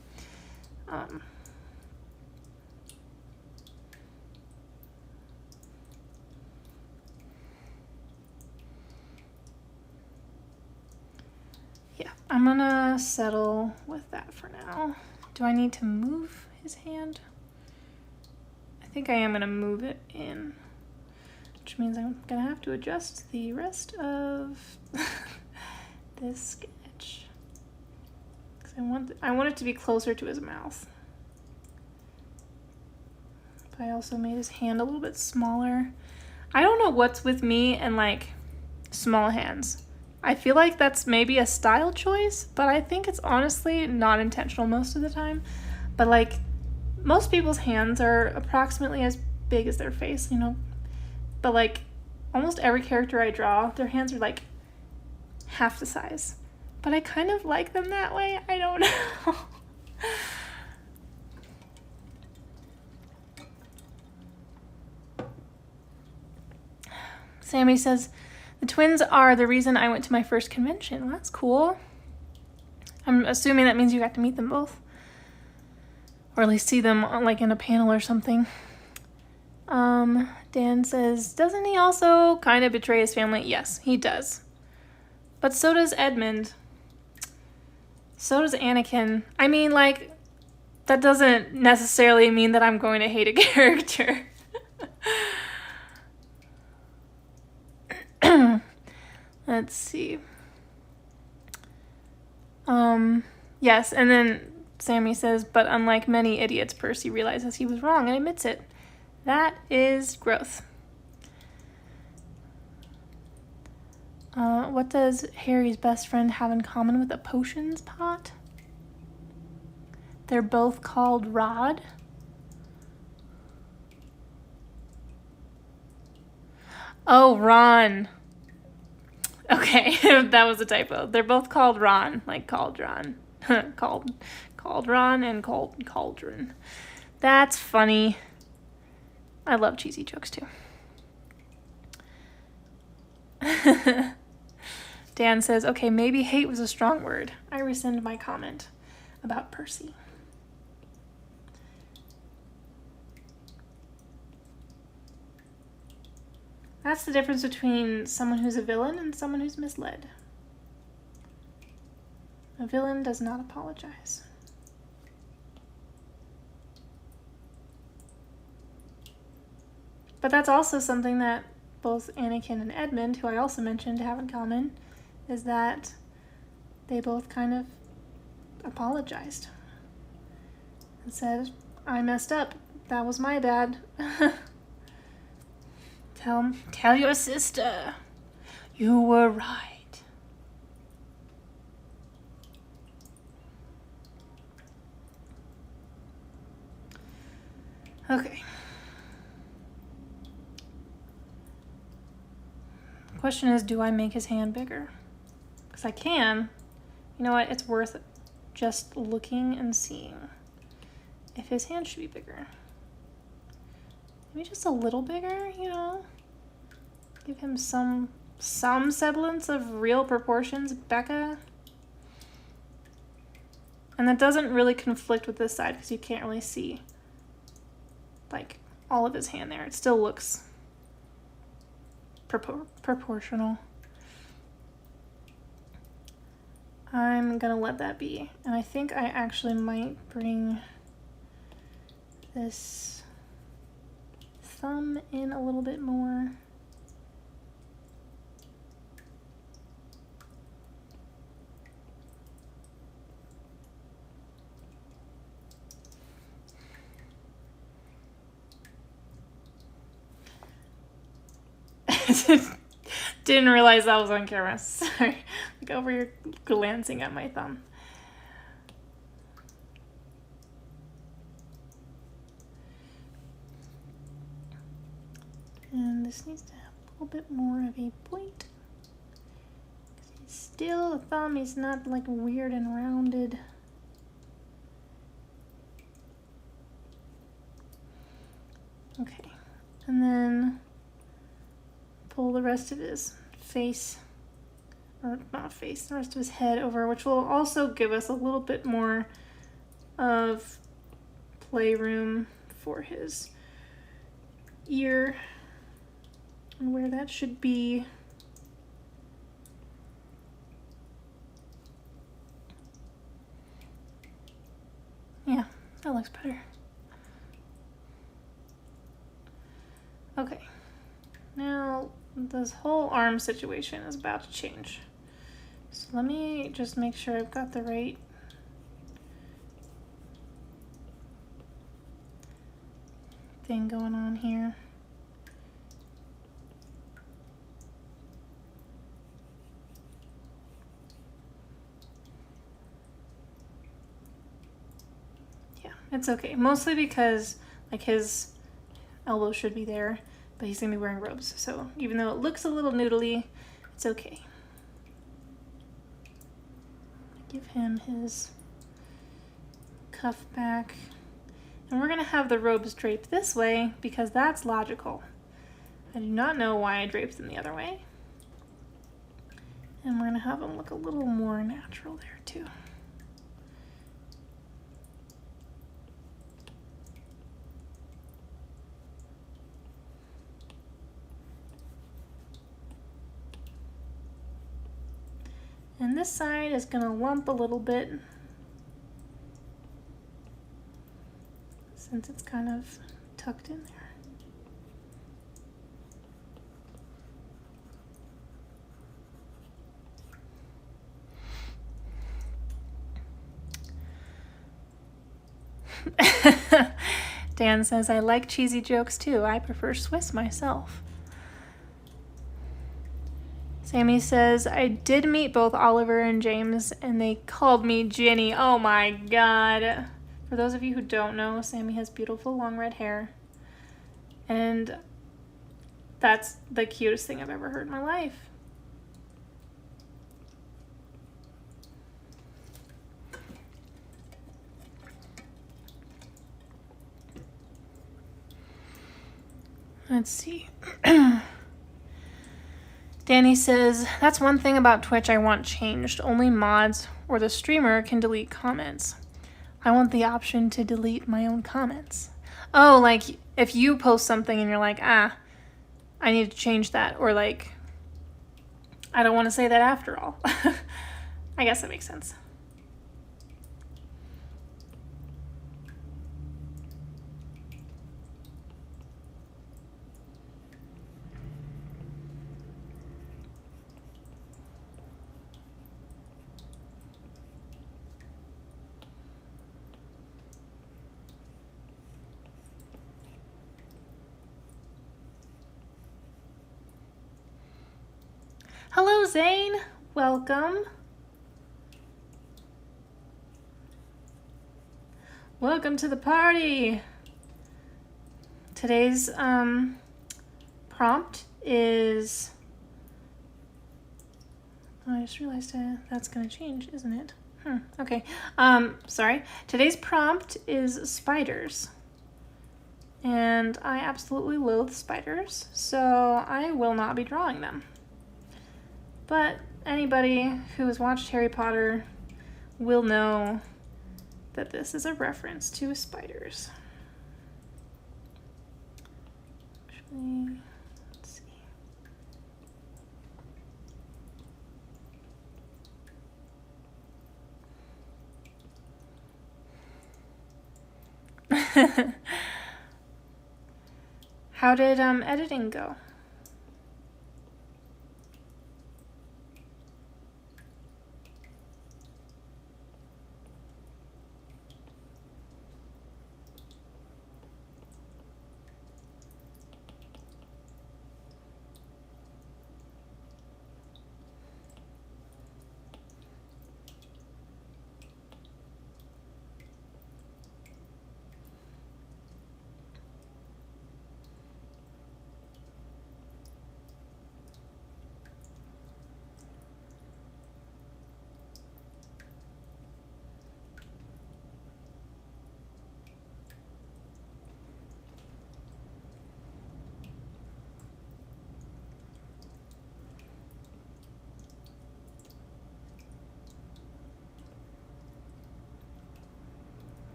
Yeah, I'm gonna settle with that for now. Do I need to move his hand? I think I am gonna move it in. which means I'm gonna have to adjust the rest of this sketch. 'Cause I want it to be closer to his mouth. But I also made his hand a little bit smaller. I don't know what's with me and like small hands. I feel like that's maybe a style choice, but I think it's honestly not intentional most of the time. But like most people's hands are approximately as big as their face, you know? But like almost every character I draw, their hands are like half the size. But I kind of like them that way. I don't know. Sammy says, the twins are the reason I went to my first convention. Well, that's cool. I'm assuming that means you got to meet them both. Or at least see them like in a panel or something. Dan says, doesn't he also kind of betray his family? Yes, he does. But so does Edmund. So does Anakin. I mean, like, that doesn't necessarily mean that I'm going to hate a character. Let's see. Yes, and then Sammy says, but unlike many idiots, Percy realizes he was wrong and admits it. That is growth. What does Harry's best friend have in common with a potions pot? They're both called Rod. Oh, Ron. Okay, that was a typo. They're both called Ron, like cauldron. Cauldron and cauldron. That's funny. I love cheesy jokes too. Dan says, okay, maybe hate was a strong word. I rescind my comment about Percy. That's the difference between someone who's a villain and someone who's misled. A villain does not apologize. But that's also something that both Anakin and Edmund, who I also mentioned, have in common, is that they both kind of apologized and said, I messed up. That was my bad. Tell your sister you were right. Okay. Question is, do I make his hand bigger? Because I can. You know what? It's worth just looking and seeing if his hand should be bigger. Maybe just a little bigger, you know? Give him some semblance of real proportions, Becca. And that doesn't really conflict with this side because you can't really see like all of his hand there. It still looks proportional. I'm gonna let that be. And I think I actually might bring this thumb in a little bit more. Didn't realize that was on camera. Sorry. Like over here glancing at my thumb. And this needs to have a little bit more of a point. Still, the thumb is not like weird and rounded. Okay. And then pull the rest of his face, or not face, the rest of his head over, which will also give us a little bit more of playroom for his ear and where that should be. Yeah, that looks better. Okay, now this whole arm situation is about to change. So let me just make sure I've got the right thing going on here. Yeah, it's okay. Mostly because like his elbow should be there, but he's gonna be wearing robes. So even though it looks a little noodly, it's okay. Give him his cuff back. And we're gonna have the robes draped this way because that's logical. I do not know why I draped them the other way. And we're gonna have them look a little more natural there too. And this side is gonna lump a little bit since it's kind of tucked in there. Dan says, I like cheesy jokes too. I prefer Swiss myself. Sammy says, I did meet both Oliver and James and they called me Ginny. Oh my God. For those of you who don't know, Sammy has beautiful long red hair. And that's the cutest thing I've ever heard in my life. Let's see. Danny says, that's one thing about Twitch I want changed. Only mods or the streamer can delete comments. I want the option to delete my own comments. Oh, like if you post something and you're like, I need to change that. Or like, I don't want to say that after all. I guess that makes sense. Hello, Zane. Welcome. Welcome to the party. Today's prompt is... Oh, I just realized that's going to change, isn't it? Okay. Sorry. Today's prompt is spiders. And I absolutely loathe spiders, so I will not be drawing them. But anybody who has watched Harry Potter will know that this is a reference to spiders. Actually, let's see. How did editing go?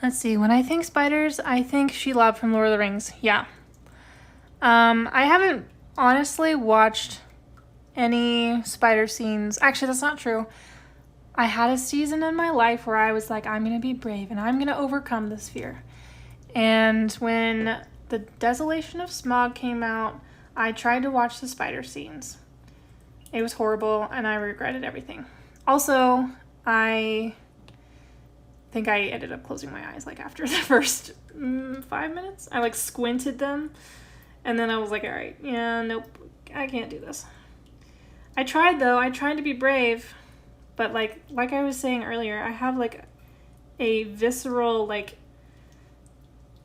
Let's see, when I think spiders, I think Shelob from Lord of the Rings. Yeah. I haven't honestly watched any spider scenes. Actually, that's not true. I had a season in my life where I was like, I'm going to be brave and I'm going to overcome this fear. And when The Desolation of Smaug came out, I tried to watch the spider scenes. It was horrible and I regretted everything. Also, I think I ended up closing my eyes like after the first 5 minutes. I like squinted them and then I was like, all right, yeah, nope, I can't do this. I tried though. I tried to be brave, but like I was saying earlier, I have like a visceral like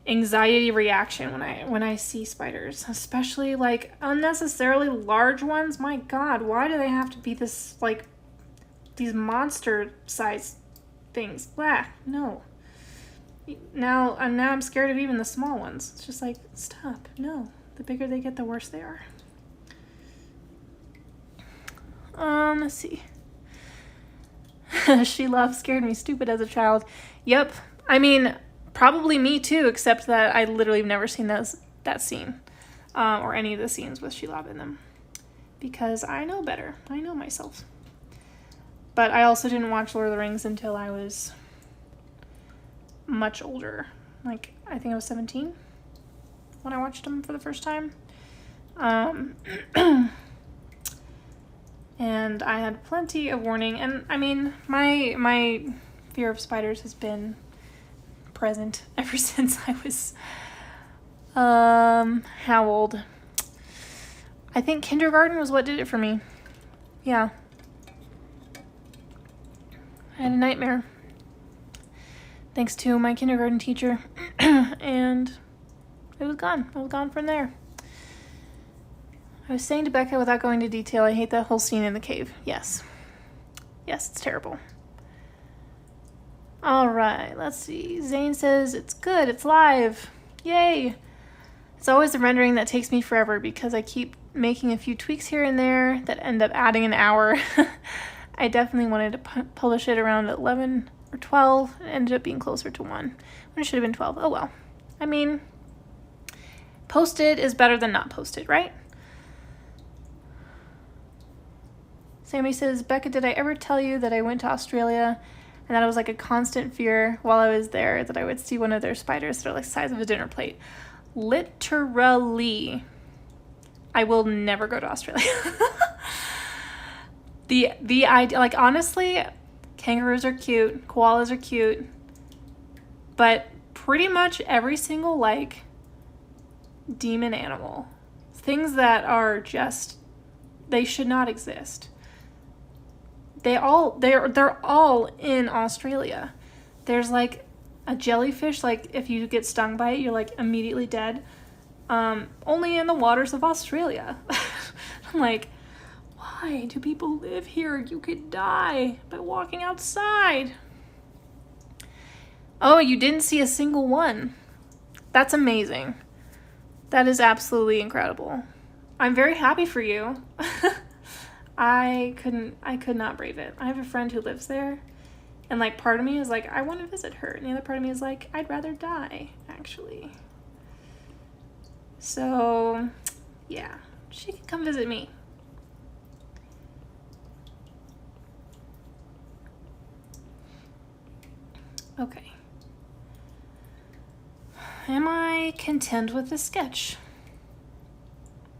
anxiety reaction when I see spiders, especially like unnecessarily large ones. My God, why do they have to be this like these monster size things? Blah, no. Now I'm scared of even the small ones. It's just like, stop. No. The bigger they get, the worse they are. Let's see. She scared me stupid as a child. Yep. I mean, probably me too, except that I literally have never seen that scene. Or any of the scenes with Shelob in them. Because I know better. I know myself. But I also didn't watch Lord of the Rings until I was much older. Like, I think I was 17 when I watched them for the first time. And I had plenty of warning. And, I mean, my fear of spiders has been present ever since I was, how old? I think kindergarten was what did it for me. Yeah. I had a nightmare. Thanks to my kindergarten teacher. And it was gone. I was gone from there. I was saying to Becca without going into detail, I hate that whole scene in the cave. Yes. Yes, it's terrible. Alright, let's see. Zane says, it's good, it's live. Yay! It's always the rendering that takes me forever because I keep making a few tweaks here and there that end up adding an hour. I definitely wanted to publish it around 11 or 12. It ended up being closer to 1 when it should have been 12. Oh well. I mean, posted is better than not posted, right? Sammy says, Becca, did I ever tell you that I went to Australia and that it was like a constant fear while I was there that I would see one of their spiders that are like the size of a dinner plate? Literally. I will never go to Australia. The idea, like honestly, kangaroos are cute, koalas are cute, but pretty much every single like demon animal, things that are just, they should not exist. They're all in Australia. There's like a jellyfish, like if you get stung by it, you're like immediately dead. Only in the waters of Australia. I'm like, why do people live here? You could die by walking outside. Oh, you didn't see a single one. That's amazing. That is absolutely incredible. I'm very happy for you. I could not brave it. I have a friend who lives there, and like part of me is like, I want to visit her, and the other part of me is like, I'd rather die, actually. So, yeah, she can come visit me. Okay. Am I content with this sketch?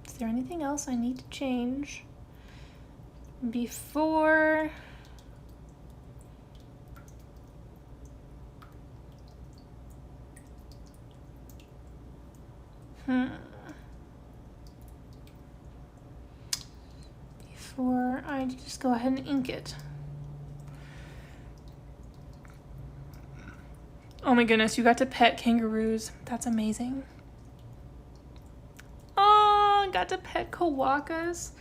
Is there anything else I need to change before before I just go ahead and ink it? Oh my goodness, you got to pet kangaroos. That's amazing. Oh, I got to pet koalas.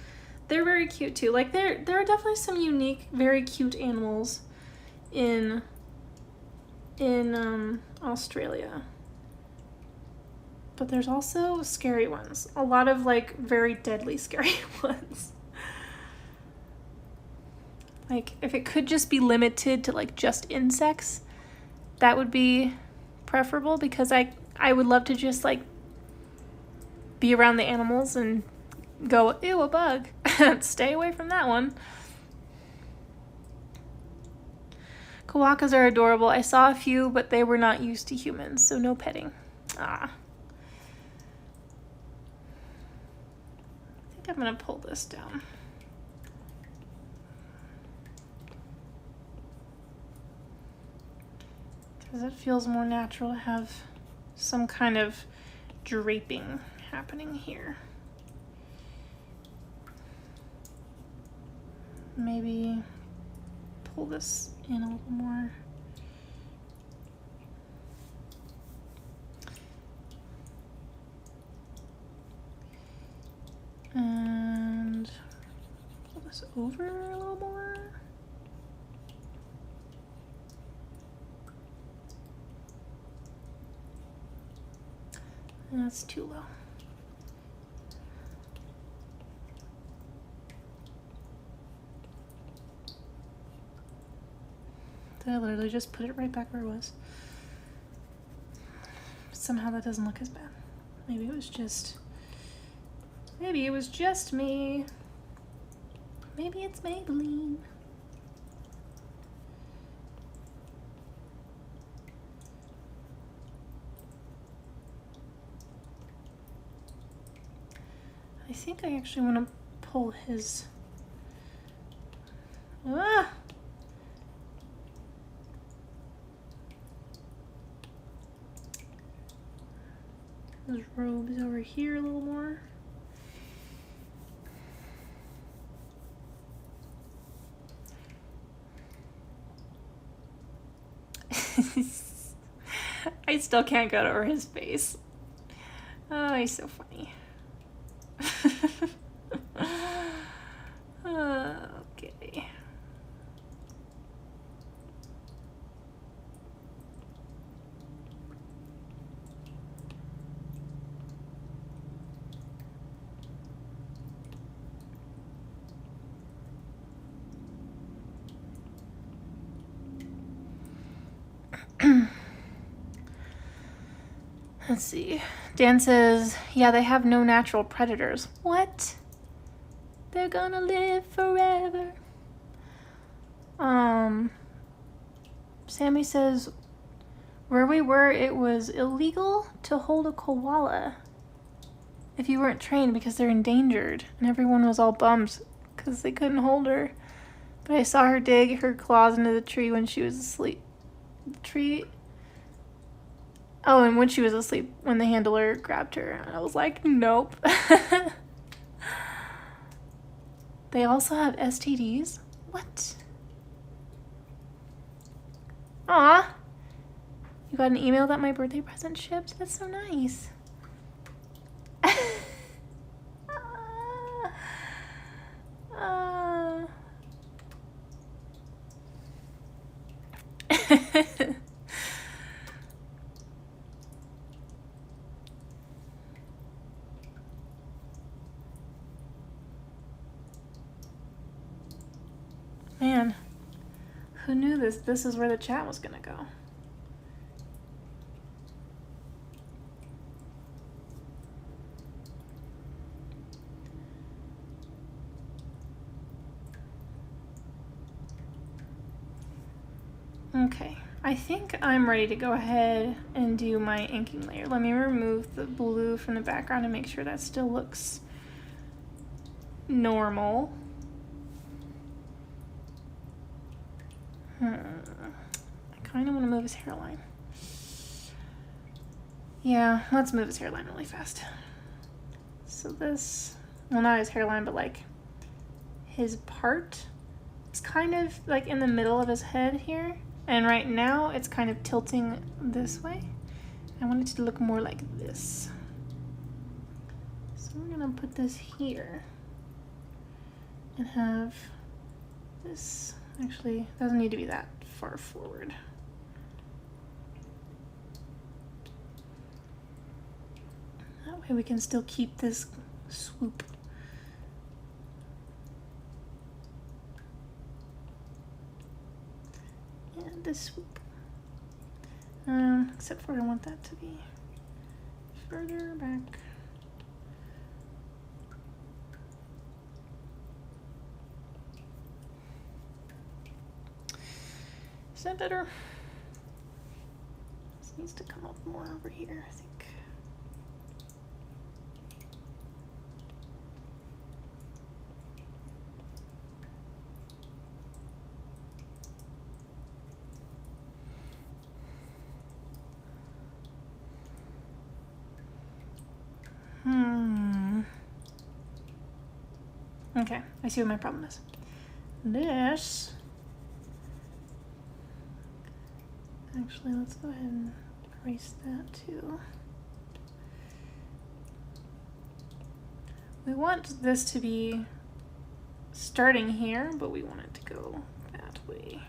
They're very cute too. Like there are definitely some unique, very cute animals in Australia. But there's also scary ones. A lot of like very deadly scary ones. Like if it could just be limited to like just insects, that would be preferable because I would love to just like be around the animals and go, ew, a bug. Stay away from that one. Kawakas are adorable. I saw a few, but they were not used to humans, so no petting. Ah. I think I'm gonna pull this down. Because it feels more natural to have some kind of draping happening here. Maybe pull this in a little more. And pull this over a little more. That's too low. Did I literally just put it right back where it was? Somehow that doesn't look as bad. Maybe it was just me. Maybe it's Maybelline. I think I actually want to pull his... Ah! His robes over here a little more. I still can't get over his face. Oh, he's so funny. Okay. Let's see. Dan says, yeah, they have no natural predators. What? They're gonna live forever. Sammy says, where we were, it was illegal to hold a koala if you weren't trained because they're endangered. And everyone was all bummed because they couldn't hold her. But I saw her dig her claws into the tree when she was asleep. The tree... Oh, and when she was asleep, when the handler grabbed her. And I was like, nope. They also have STDs? What? Aw. You got an email that my birthday present shipped? That's so nice. Man, who knew this is where the chat was gonna go? Okay, I think I'm ready to go ahead and do my inking layer. Let me remove the blue from the background and make sure that still looks normal. I kind of want to move his hairline. Yeah, let's move his hairline really fast. So this, well, not his hairline, but like his part. It's kind of like in the middle of his head here. And right now it's kind of tilting this way. I want it to look more like this. So we're gonna put this here and have this, actually doesn't need to be that far forward. That way we can still keep this swoop. And this swoop. Except for I want that to be further back. Is that better? This needs to come up more over here, I think. Okay, I see what my problem is. This, actually, let's go ahead and erase that too. We want this to be starting here, but we want it to go that way.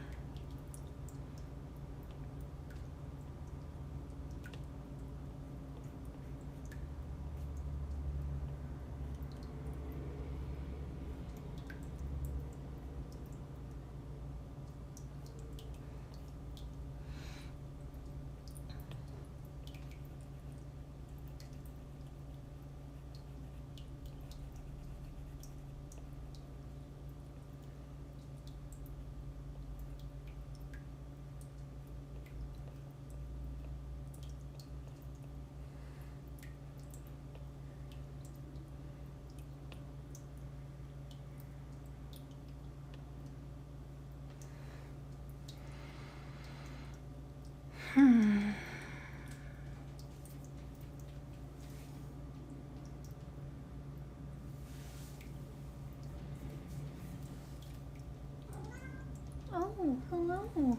Oh, hello.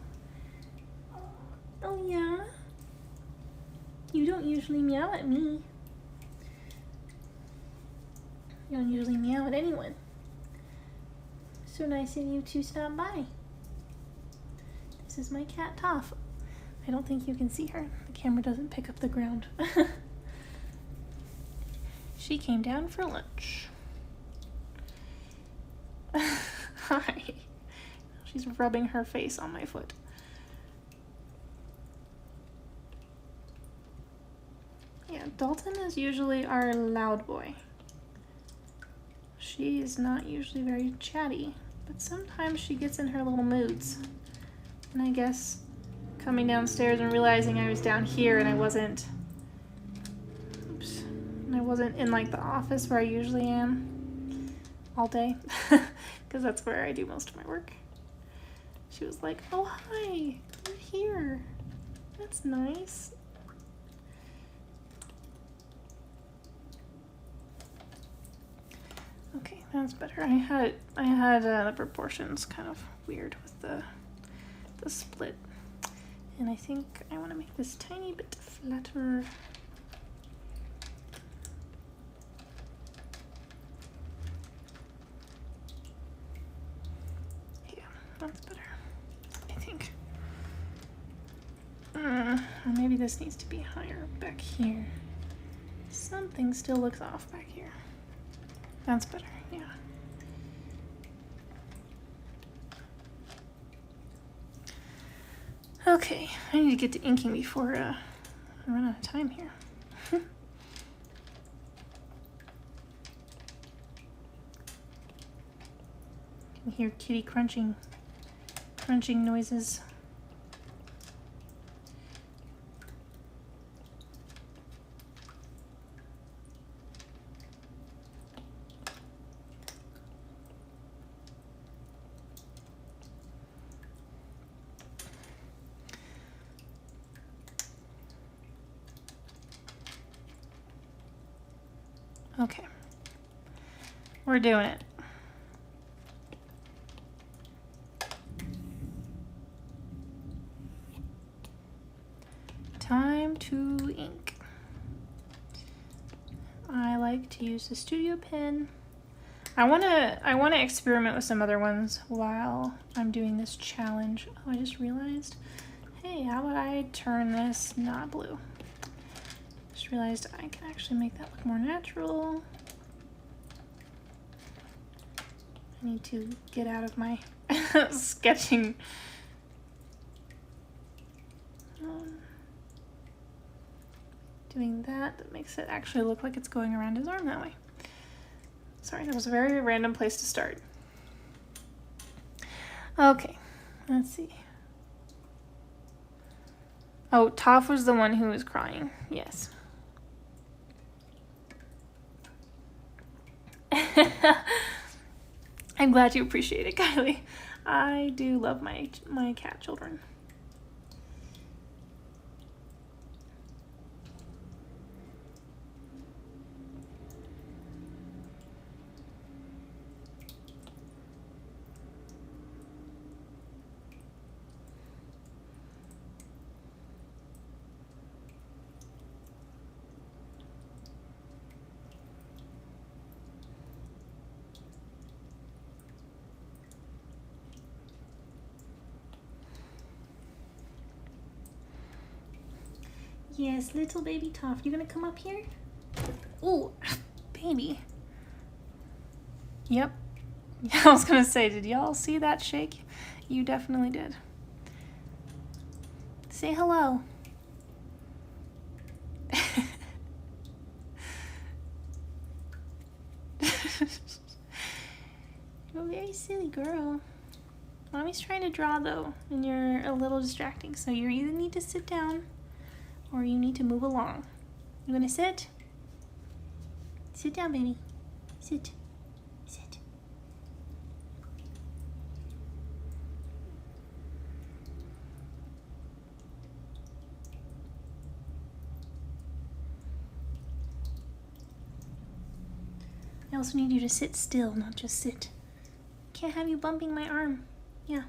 Oh, yeah? You don't usually meow at me. You don't usually meow at anyone. So nice of you to stop by. This is my cat, Toph. I don't think you can see her. The camera doesn't pick up the ground. She came down for lunch. Hi. She's rubbing her face on my foot. Yeah, Dalton is usually our loud boy. She's not usually very chatty, but sometimes she gets in her little moods. And I guess coming downstairs and realizing I was down here and I wasn't in like the office where I usually am all day, because that's where I do most of my work. She was like, oh hi, you're here. That's nice. Okay, that's better. I had the proportions kind of weird with the split. And I think I want to make this tiny bit flatter. Yeah, that's better, I think. Or maybe this needs to be higher back here. Something still looks off back here. That's better, yeah. Okay, I need to get to inking before I run out of time here. You can hear Kitty crunching noises. Okay, we're doing it. Time to ink. I like to use the studio pen. I wanna experiment with some other ones while I'm doing this challenge. Oh, I just realized, hey, how about I turn this not blue? Just realized I can actually make that look more natural. I need to get out of my sketching. Doing that makes it actually look like it's going around his arm that way. Sorry, that was a very random place to start. Okay, let's see. Oh, Toph was the one who was crying. Yes. I'm glad you appreciate it, Kylie. I do love my cat children. Yes, little baby Toph, you gonna come up here? Ooh, baby. Yep. Yeah, I was gonna say, did y'all see that shake? You definitely did. Say hello. You're a very silly girl. Mommy's trying to draw though, and you're a little distracting, so you either need to sit down or you need to move along. You wanna sit? Sit down, baby. Sit. Sit. I also need you to sit still, not just sit. Can't have you bumping my arm. Yeah.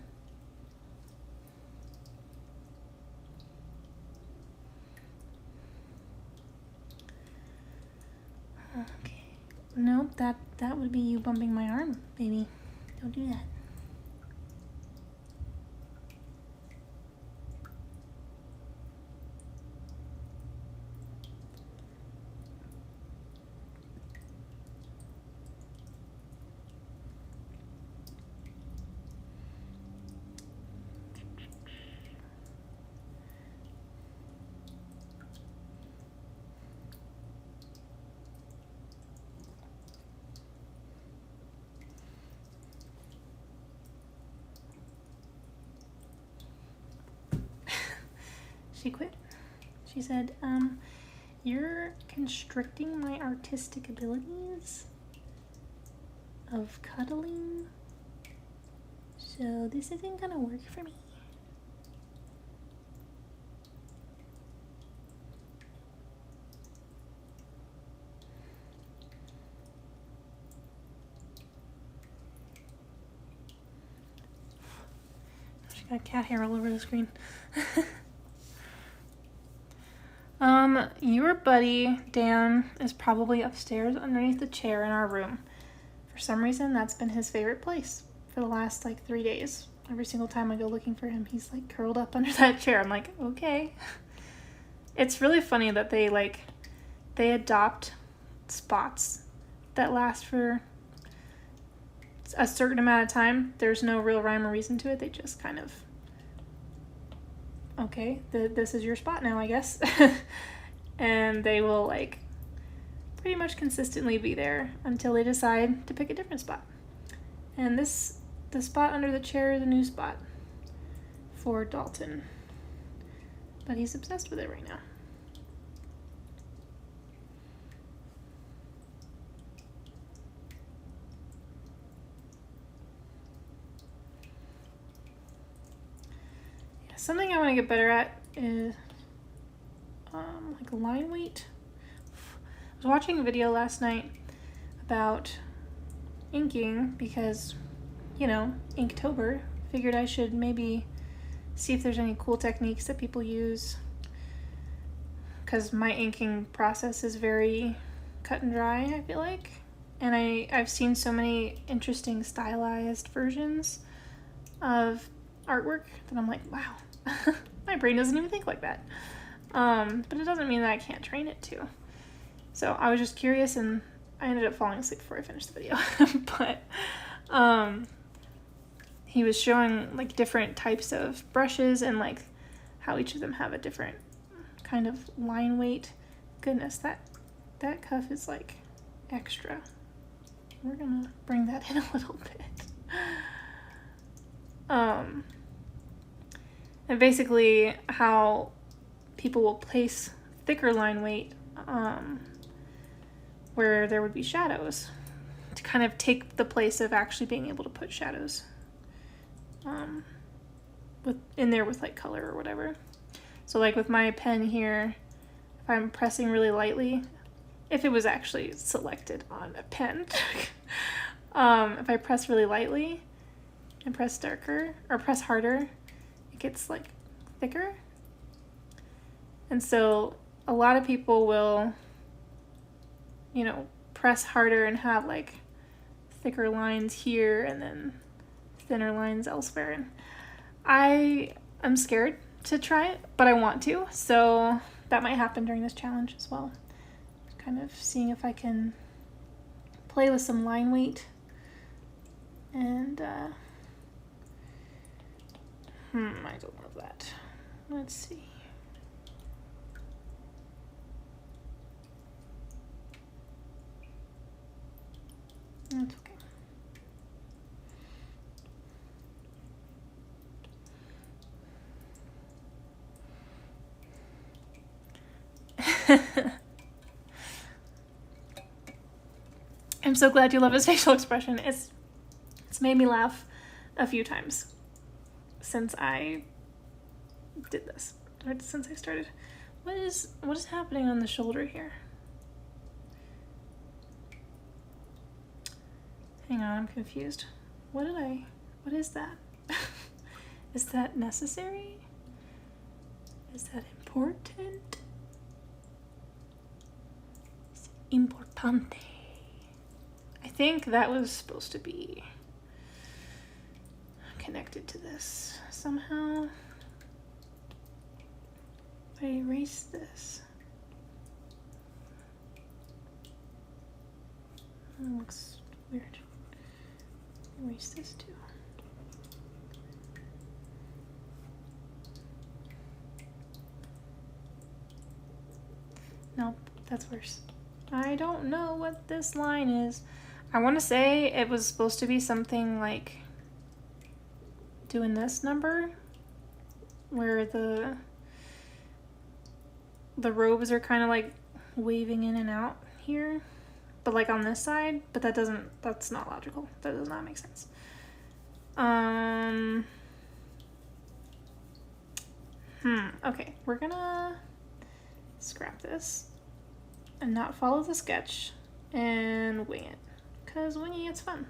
Okay. Nope, that would be you bumping my arm, baby. Don't do that. She quit. She said, you're constricting my artistic abilities of cuddling, so this isn't gonna work for me. She got cat hair all over the screen. Your buddy, Dan, is probably upstairs underneath the chair in our room. For some reason, that's been his favorite place for the last, 3 days. Every single time I go looking for him, he's, curled up under that chair. I'm like, okay. It's really funny that they adopt spots that last for a certain amount of time. There's no real rhyme or reason to it. They just kind of, okay, this is your spot now, I guess. And they will pretty much consistently be there until they decide to pick a different spot. And the spot under the chair is a new spot for Dalton. But he's obsessed with it right now. Yeah, something I want to get better at is line weight. I was watching a video last night about inking because, Inktober. Figured I should maybe see if there's any cool techniques that people use, because my inking process is very cut and dry, I feel like. And I've seen so many interesting stylized versions of artwork that I'm like, wow, my brain doesn't even think like that. But it doesn't mean that I can't train it too. So I was just curious, and I ended up falling asleep before I finished the video. But he was showing different types of brushes and how each of them have a different kind of line weight. Goodness, that cuff is extra. We're gonna bring that in a little bit. And basically how people will place thicker line weight where there would be shadows to kind of take the place of actually being able to put shadows in there with like color or whatever. So like with my pen here, if I'm pressing really lightly, if it was actually selected on a pen, if I press really lightly and press darker or press harder, it gets like thicker. And so a lot of people will, you know, press harder and have like thicker lines here and then thinner lines elsewhere. And I am scared to try it, but I want to, so that might happen during this challenge as well. Kind of seeing if I can play with some line weight and I don't know that. Let's see. That's okay. I'm so glad you love his facial expression. It's made me laugh a few times since I did this, or since I started. What is happening on the shoulder here? Hang on, I'm confused. What is that? Is that necessary? Is that important? It's importante. I think that was supposed to be connected to this somehow. If I erase this, it looks weird. Erase this too. Nope, that's worse. I don't know what this line is. I want to say it was supposed to be something like doing this number where the robes are kind of like waving in and out here, but like on this side, but that's not logical. That does not make sense. Okay, we're gonna scrap this and not follow the sketch and wing it, because winging it's fun.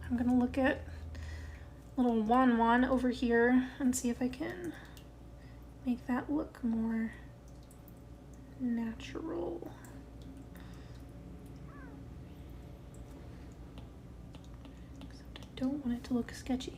I'm gonna look at little Wan over here and see if I can make that look more natural. Except I don't want it to look sketchy.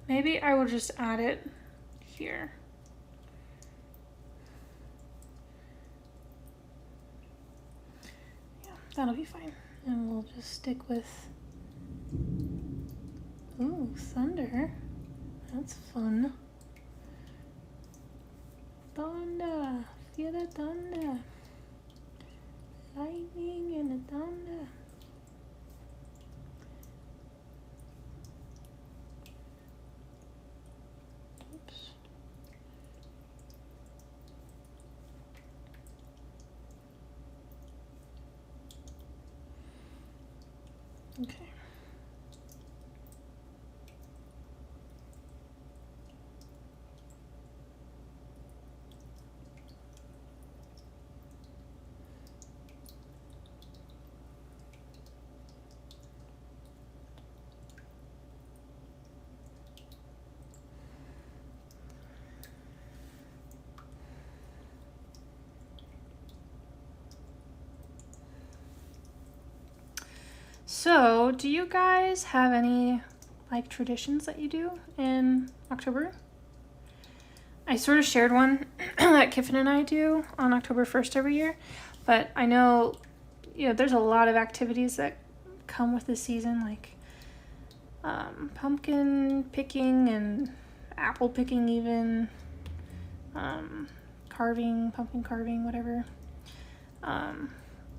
Maybe I will just add it here. Yeah, that'll be fine. And we'll just stick with, ooh, thunder. That's fun. Thunder, feel the thunder. Lightning and the thunder. Okay. So, do you guys have any like traditions that you do in October? I sort of shared one that Kiffin and I do on October 1st every year, but I know, you know, there's a lot of activities that come with the season, like pumpkin picking and apple picking even, carving, pumpkin carving, whatever.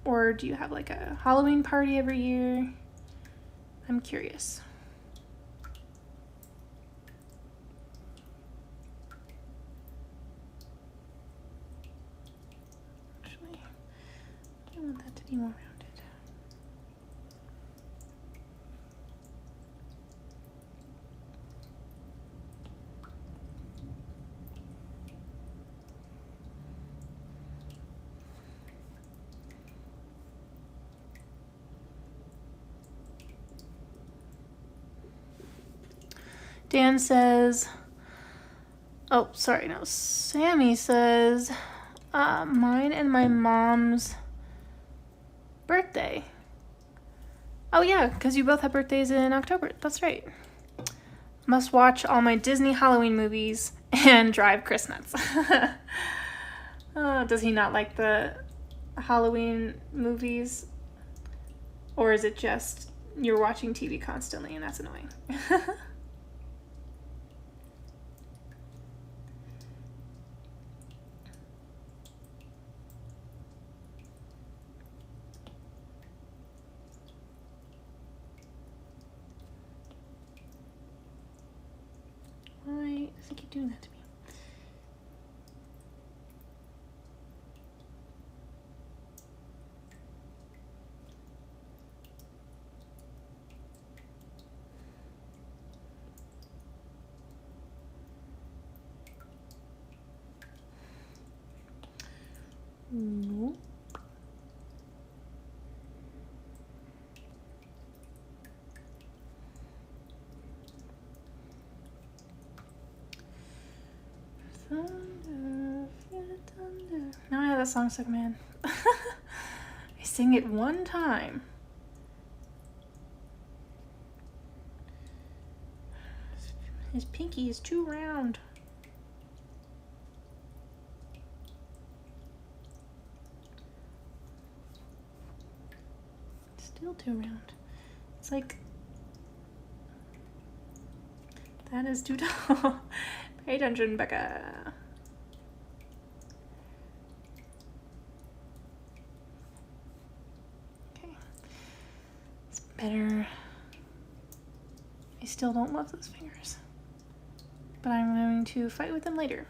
Or do you have like a Halloween party every year? I'm curious. Actually, I want that to be more rounded. Dan says, oh, sorry, no, Sammy says, mine and my mom's birthday. Oh yeah, because you both have birthdays in October. That's right. Must watch all my Disney Halloween movies and drive Chris nuts. Does he not like the Halloween movies? Or is it just you're watching TV constantly and that's annoying? Why does he keep doing that to me? Nope. Thunder, feel the thunder. Now I have that song stuck, man. I sing it one time. His pinky is too round. Still too round. It's like, that is too tall. Pay attention, Becca. Okay. It's better. I still don't love those fingers, but I'm going to fight with them later.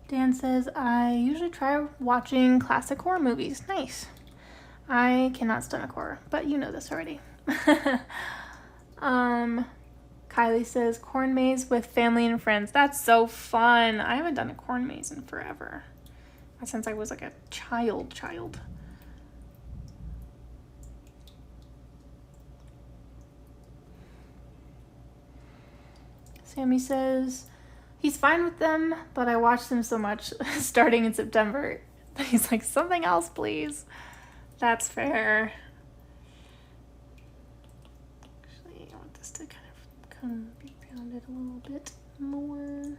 Dan says, I usually try watching classic horror movies. Nice. I cannot stomach horror, but you know this already. Kylie says, corn maze with family and friends. That's so fun. I haven't done a corn maze in forever. Since I was like a child. Sammy says, he's fine with them, but I watch them so much starting in September. He's like, something else, please. That's fair. Actually, I want this to kind of be rounded a little bit more.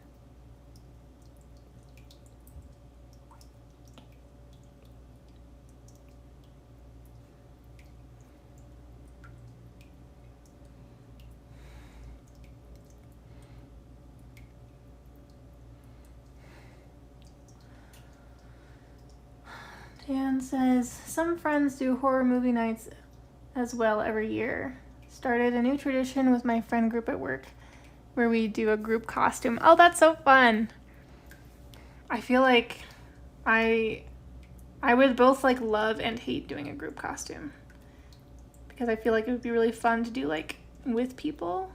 Dan says, some friends do horror movie nights as well every year. Started a new tradition with my friend group at work. where we do a group costume. Oh, that's so fun. I feel like I would both like love and hate doing a group costume, because I feel like it would be really fun to do like with people,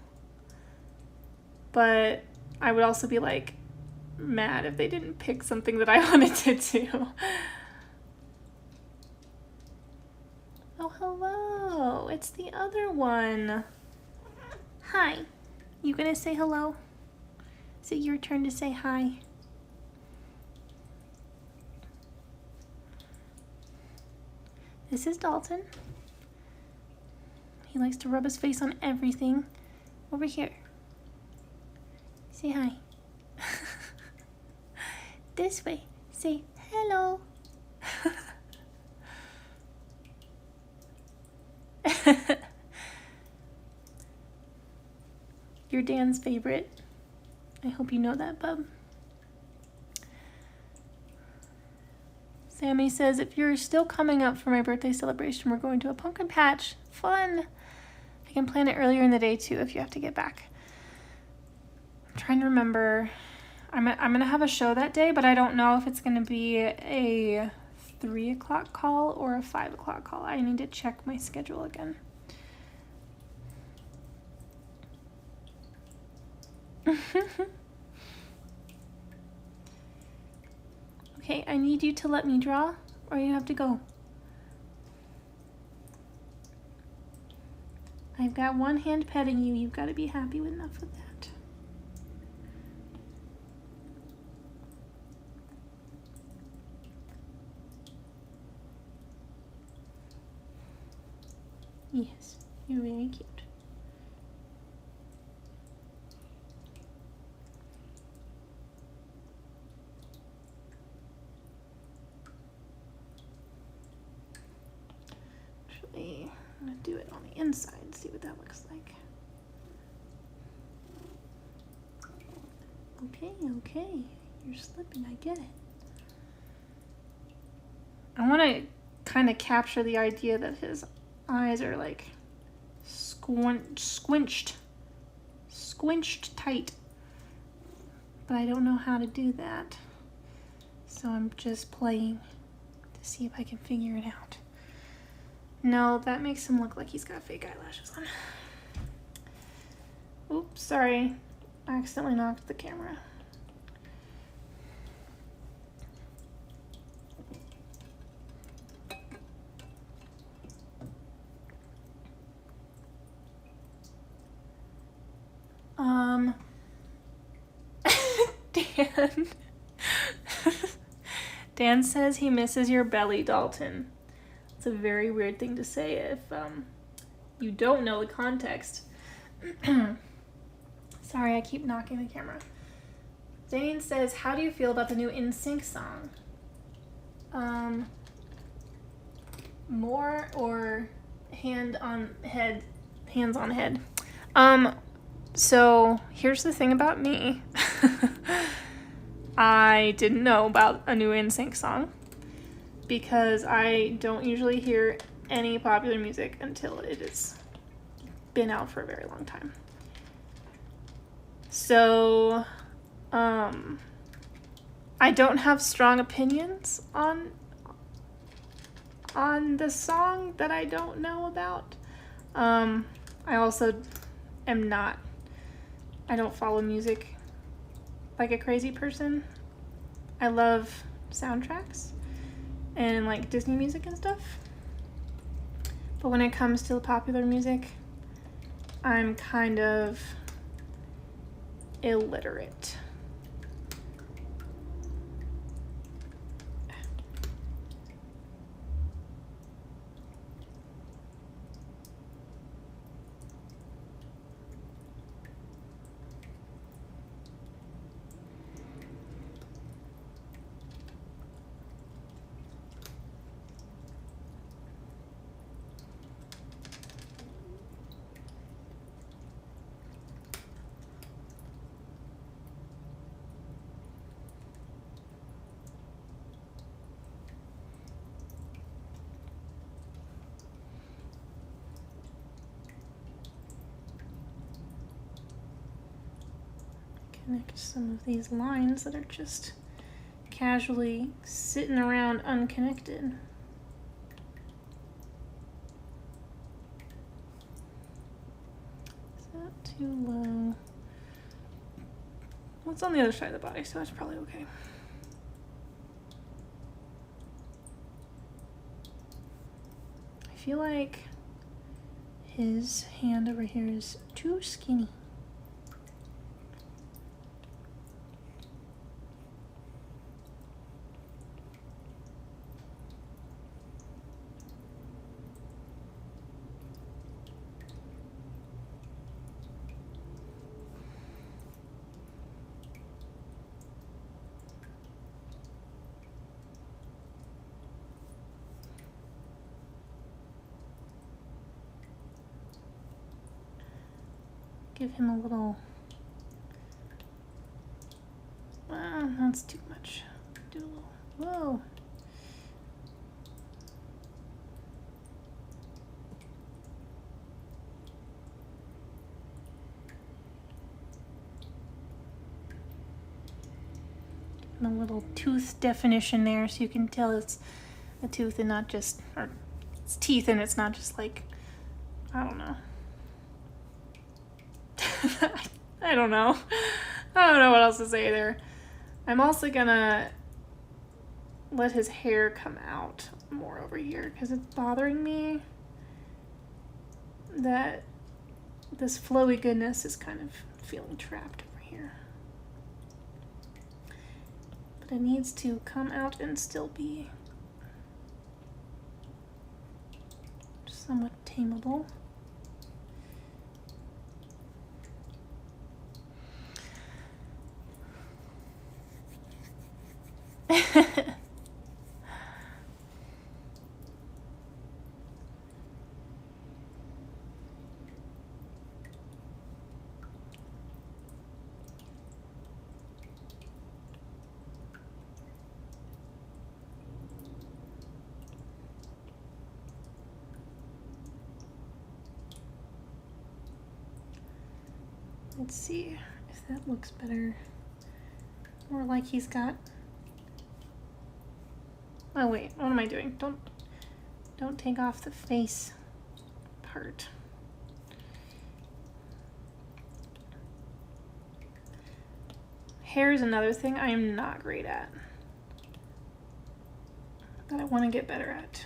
but I would also be like mad if they didn't pick something that I wanted to do. Oh, hello. It's the other one. Hi. You gonna say hello? Is it your turn to say hi? This is Dalton. He likes to rub his face on everything. Over here. Say hi. This way. Say hello. You're Dan's favorite. I hope you know that, bub. Sammy says, if you're still coming up for my birthday celebration, we're going to a pumpkin patch. Fun. I can plan it earlier in the day too if you have to get back. I'm trying to remember. I'm going to have a show that day, but I don't know if it's going to be a 3 o'clock call or a 5 o'clock call. I need to check my schedule again. Okay, I need you to let me draw, or you have to go. I've got one hand petting you. You've got to be happy with enough of that. Yes, you're very cute. Actually, I'm going to do it on the inside, see what that looks like. Okay, you're slipping, I get it. I want to kind of capture the idea that his eyes are like squinched tight, but I don't know how to do that, so I'm just playing to see if I can figure it out. No, that makes him look like he's got fake eyelashes on. Oops, sorry, I accidentally knocked the camera. Dan. Dan says he misses your belly, Dalton. It's a very weird thing to say if you don't know the context. Sorry, I keep knocking the camera. Zane says, how do you feel about the new NSYNC song? More or hands on head? So here's the thing about me. I didn't know about a new NSYNC song because I don't usually hear any popular music until it has been out for a very long time. So, I don't have strong opinions on the song that I don't know about. I also am not, I don't follow music like a crazy person. I love soundtracks and like Disney music and stuff. But when it comes to popular music, I'm kind of illiterate. connect some of these lines that are just casually sitting around unconnected. Is that too low? Well, it's on the other side of the body, so that's probably okay. I feel like his hand over here is too skinny. Give him a little, that's too much. Do a little, whoa. Give him a little tooth definition there so you can tell it's a tooth and not just, or it's teeth and it's not just like, I don't know. I don't know. I don't know what else to say there. I'm also gonna let his hair come out more over here because it's bothering me that this flowy goodness is kind of feeling trapped over here. But it needs to come out and still be somewhat tameable. Let's see if that looks better. More like he's got, oh wait, what am I doing? Don't take off the face part. Hair is another thing I am not great at, that I want to get better at.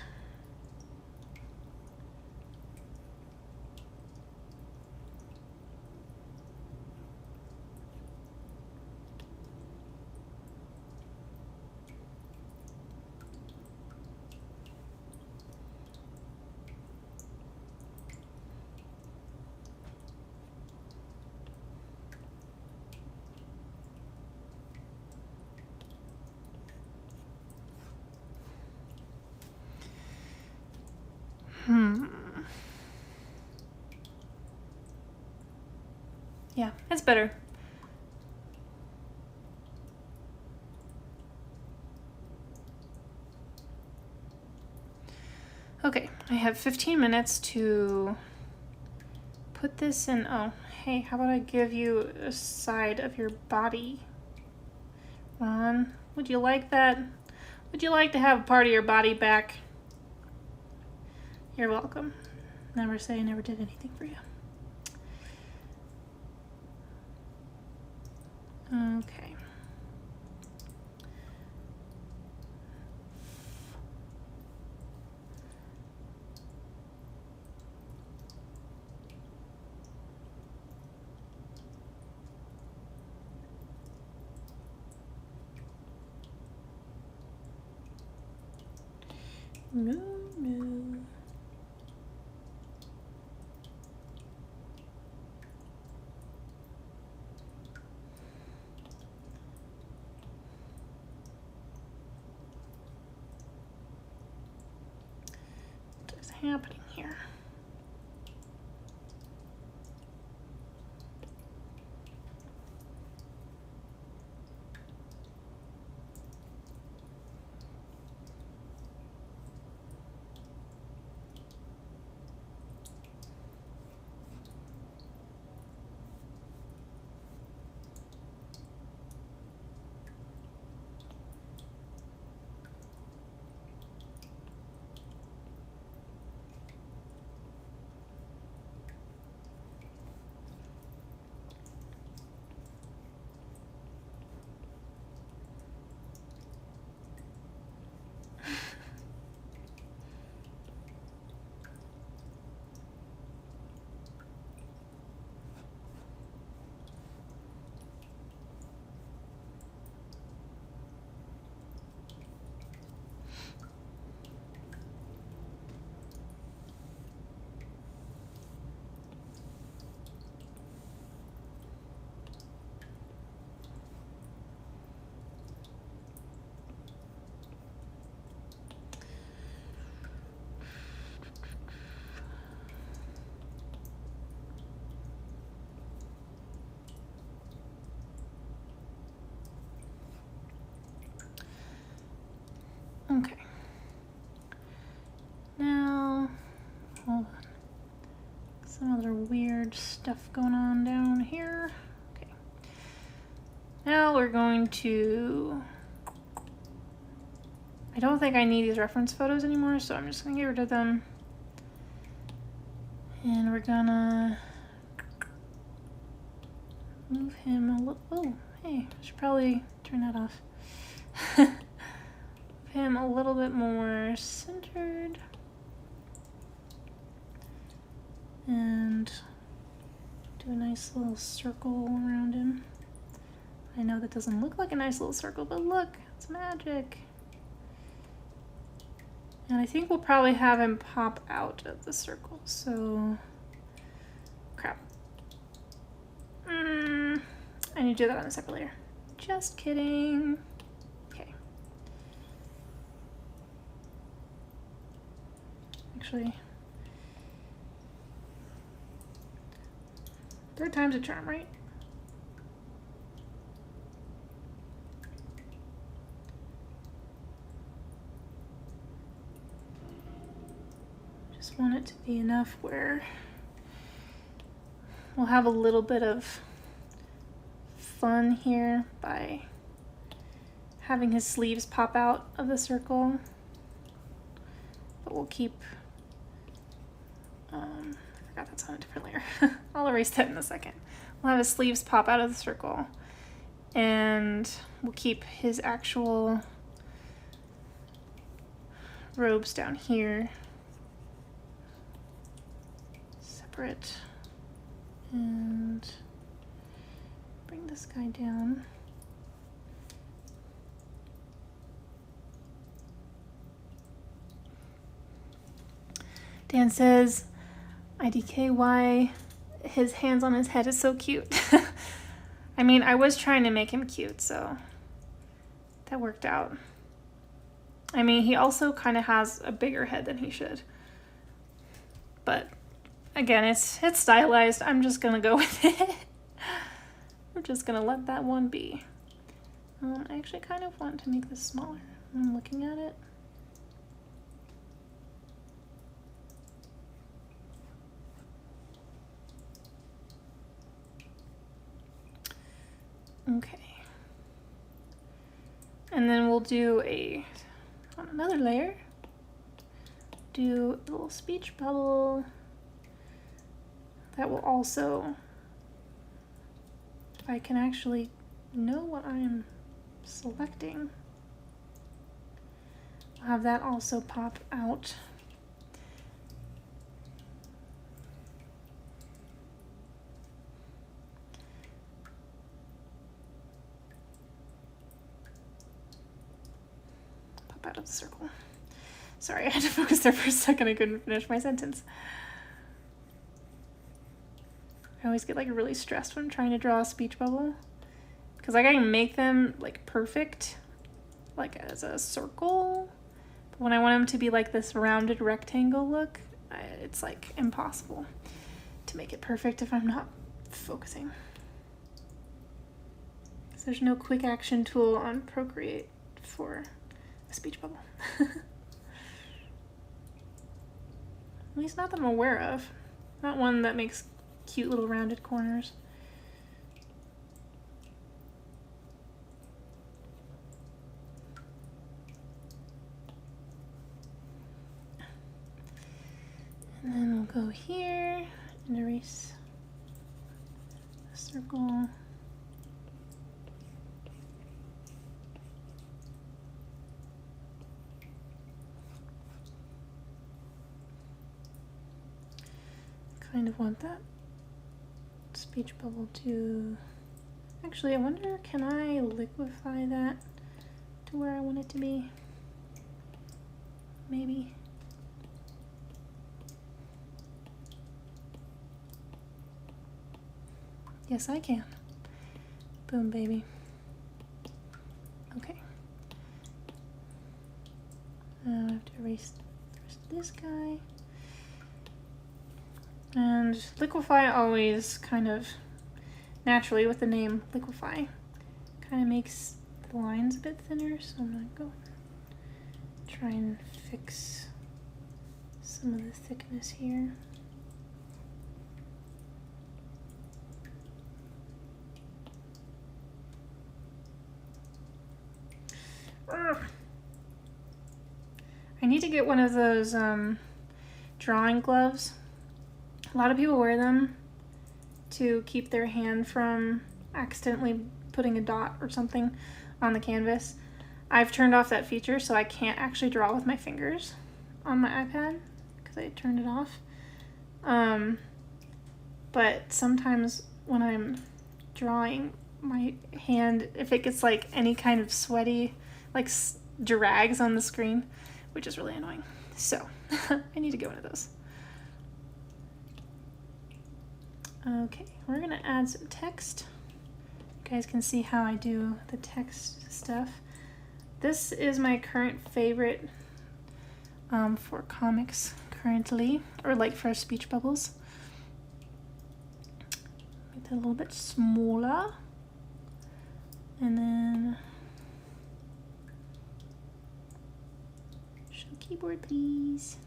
Yeah, it's better. Okay, I have 15 minutes to put this in. Oh, hey, how about I give you a side of your body? Ron, would you like that? Would you like to have a part of your body back? You're welcome. Never say I never did anything for you. Okay. No. What is happening here? stuff going on down here. Okay. Now we're going to... I don't think I need these reference photos anymore, so I'm just gonna get rid of them. And we're gonna move him a little... Oh, hey, I should probably turn that off. Move him a little bit more centered. And do a nice little circle around him. I know that doesn't look like a nice little circle, but look, it's magic. And I think we'll probably have him pop out of the circle, so... Crap. I need to do that on a separate layer. Just kidding. Okay. Actually... third time's a charm, right? Just want it to be enough where we'll have a little bit of fun here by having his sleeves pop out of the circle, but we'll keep, I forgot that's on a different layer. I'll erase that in a second. We'll have his sleeves pop out of the circle, and we'll keep his actual robes down here separate, and bring this guy down. Dan says, IDKY, his hands on his head is so cute. I mean, I was trying to make him cute, so that worked out. I mean, he also kind of has a bigger head than he should. But again, it's stylized. I'm just gonna go with it. I'm just gonna let that one be. I actually kind of want to make this smaller. I'm looking at it. Okay. And then we'll do on another layer, do a little speech bubble that will also, if I can actually know what I'm selecting, I'll have that also pop out. Out of the circle. Sorry, I had to focus there for a second. I couldn't finish my sentence. I always get like really stressed when I'm trying to draw a speech bubble, because like I can make them like perfect, like as a circle, but when I want them to be like this rounded rectangle look, it's like impossible to make it perfect if I'm not focusing. So there's no quick action tool on Procreate for a speech bubble. At least not that I'm aware of. Not one that makes cute little rounded corners. And then we'll go here and erase the circle. Kind of want that speech bubble to, actually I wonder, can I liquefy that to where I want it to be? Maybe. Yes, I can. Boom, baby. Okay. I have to erase the rest of this guy. And liquefy always kind of naturally, with the name liquefy, kind of makes the lines a bit thinner, so I'm gonna go try and fix some of the thickness here. Ugh. I need to get one of those drawing gloves. A lot of people wear them to keep their hand from accidentally putting a dot or something on the canvas. I've turned off that feature, so I can't actually draw with my fingers on my iPad because I turned it off. But sometimes when I'm drawing, my hand, if it gets like any kind of sweaty, like drags on the screen, which is really annoying. So I need to get one of those. Okay, we're gonna add some text. You guys can see how I do the text stuff. This is my current favorite for comics currently, or like for speech bubbles. Make that a little bit smaller. And then, show keyboard please.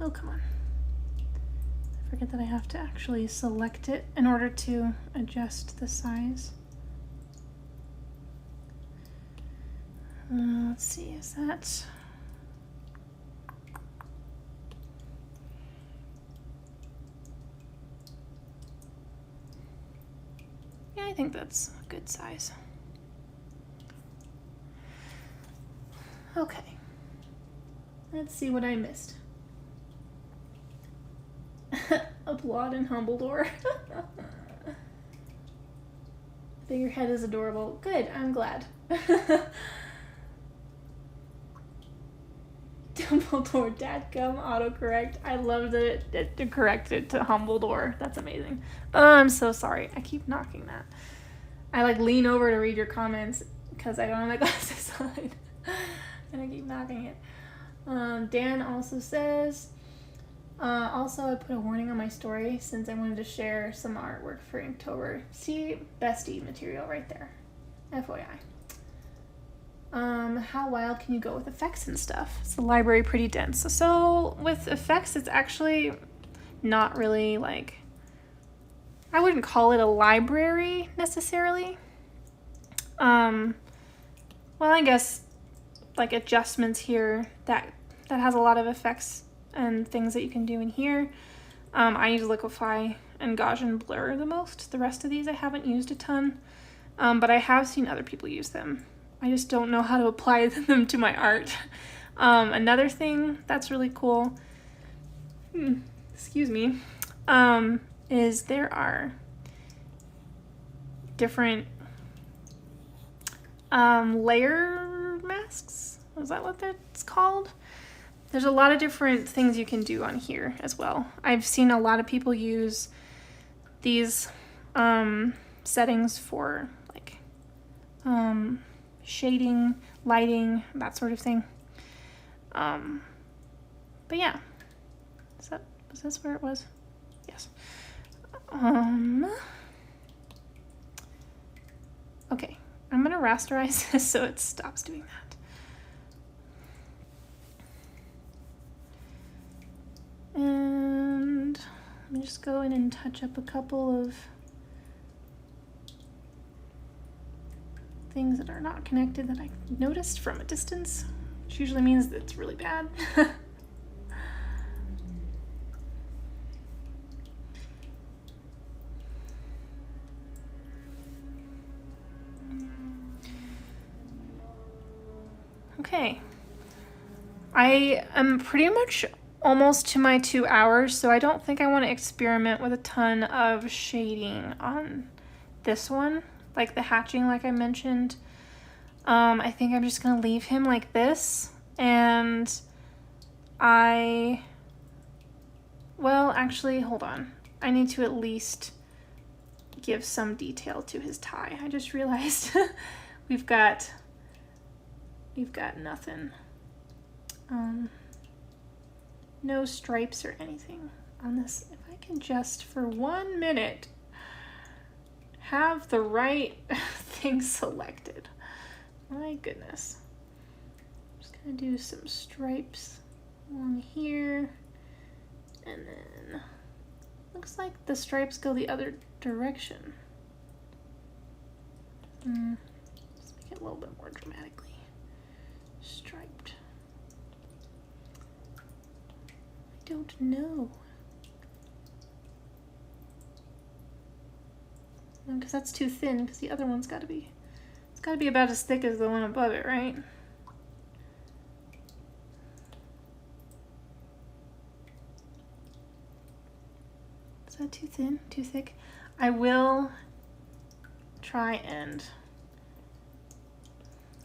Oh, come on. I forget that I have to actually select it in order to adjust the size. Let's see, is that... Yeah, I think that's a good size. Okay. Let's see what I missed. Applaud in Humbledore. Figurehead is adorable. Good, I'm glad. Dumbledore, dadgum, autocorrect. I love that it corrected to Humbledore. That's amazing. Oh, I'm so sorry. I keep knocking that. I like lean over to read your comments because I don't have my glasses on. And I keep knocking it. Dan also says, also I put a warning on my story since I wanted to share some artwork for Inktober. See, bestie material right there. FYI. How wild can you go with effects and stuff? Is the library pretty dense? So with effects, it's actually not really like, I wouldn't call it a library necessarily. Well, I guess like adjustments here, that has a lot of effects and things that you can do in here. I use Liquify and Gaussian Blur the most. The rest of these I haven't used a ton, but I have seen other people use them. I just don't know how to apply them to my art. Another thing that's really cool, excuse me, is there are different layer masks. Is that what that's called? There's a lot of different things you can do on here as well. I've seen a lot of people use these settings for like shading, lighting, that sort of thing. But yeah, was this where it was? Yes. Okay, I'm gonna rasterize this so it stops doing that. And let me just go in and touch up a couple of things that are not connected that I noticed from a distance, which usually means that it's really bad. Okay, I am pretty much almost to my 2 hours, so I don't think I want to experiment with a ton of shading on this one, like the hatching like I mentioned. I think I'm just gonna leave him like this, and well, actually, hold on. I need to at least give some detail to his tie. I just realized we've got nothing. No stripes or anything on this. If I can just for 1 minute have the right thing selected. My goodness. I'm just gonna do some stripes along here, and then looks like the stripes go the other direction. Let's make it a little bit more dramatically striped. I don't know. Because that's too thin, because the other one's gotta be, it's gotta be about as thick as the one above it, right? Is that too thin, too thick? I will try and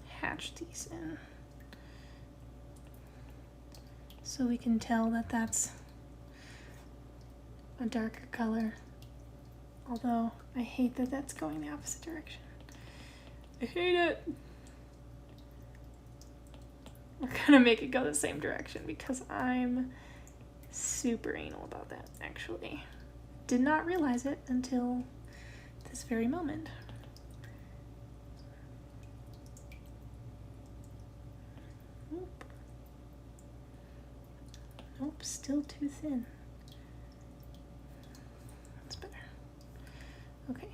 hatch these in so we can tell that that's a darker color. Although I hate that that's going the opposite direction. I hate it. We're gonna make it go the same direction because I'm super anal about that, actually. Did not realize it until this very moment. Nope. Nope, still too thin. That's better. Okay.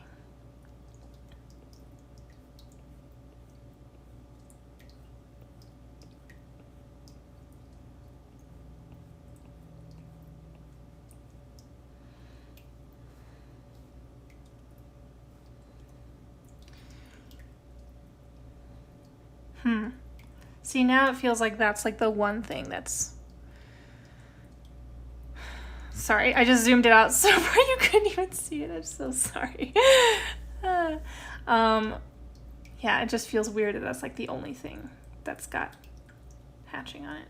See, now it feels like that's like the one thing that's... Sorry, I just zoomed it out so far you couldn't even see it. I'm so sorry. Yeah, it just feels weird that that's like the only thing that's got hatching on it.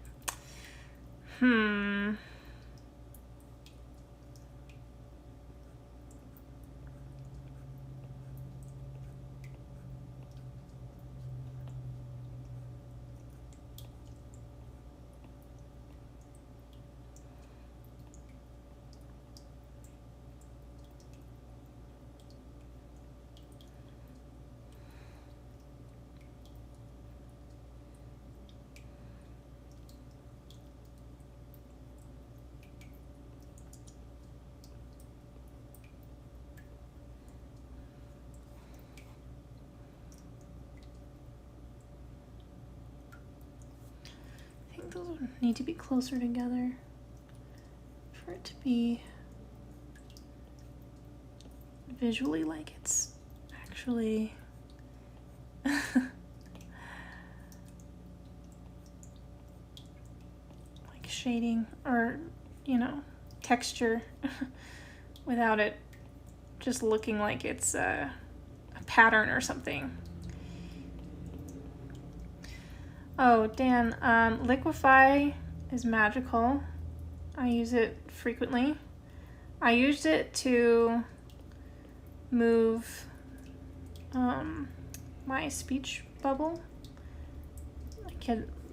Those need to be closer together for it to be visually like it's actually like shading or, you know, texture without it just looking like it's a pattern or something. Oh, Dan, Liquify is magical. I use it frequently. I used it to move my speech bubble.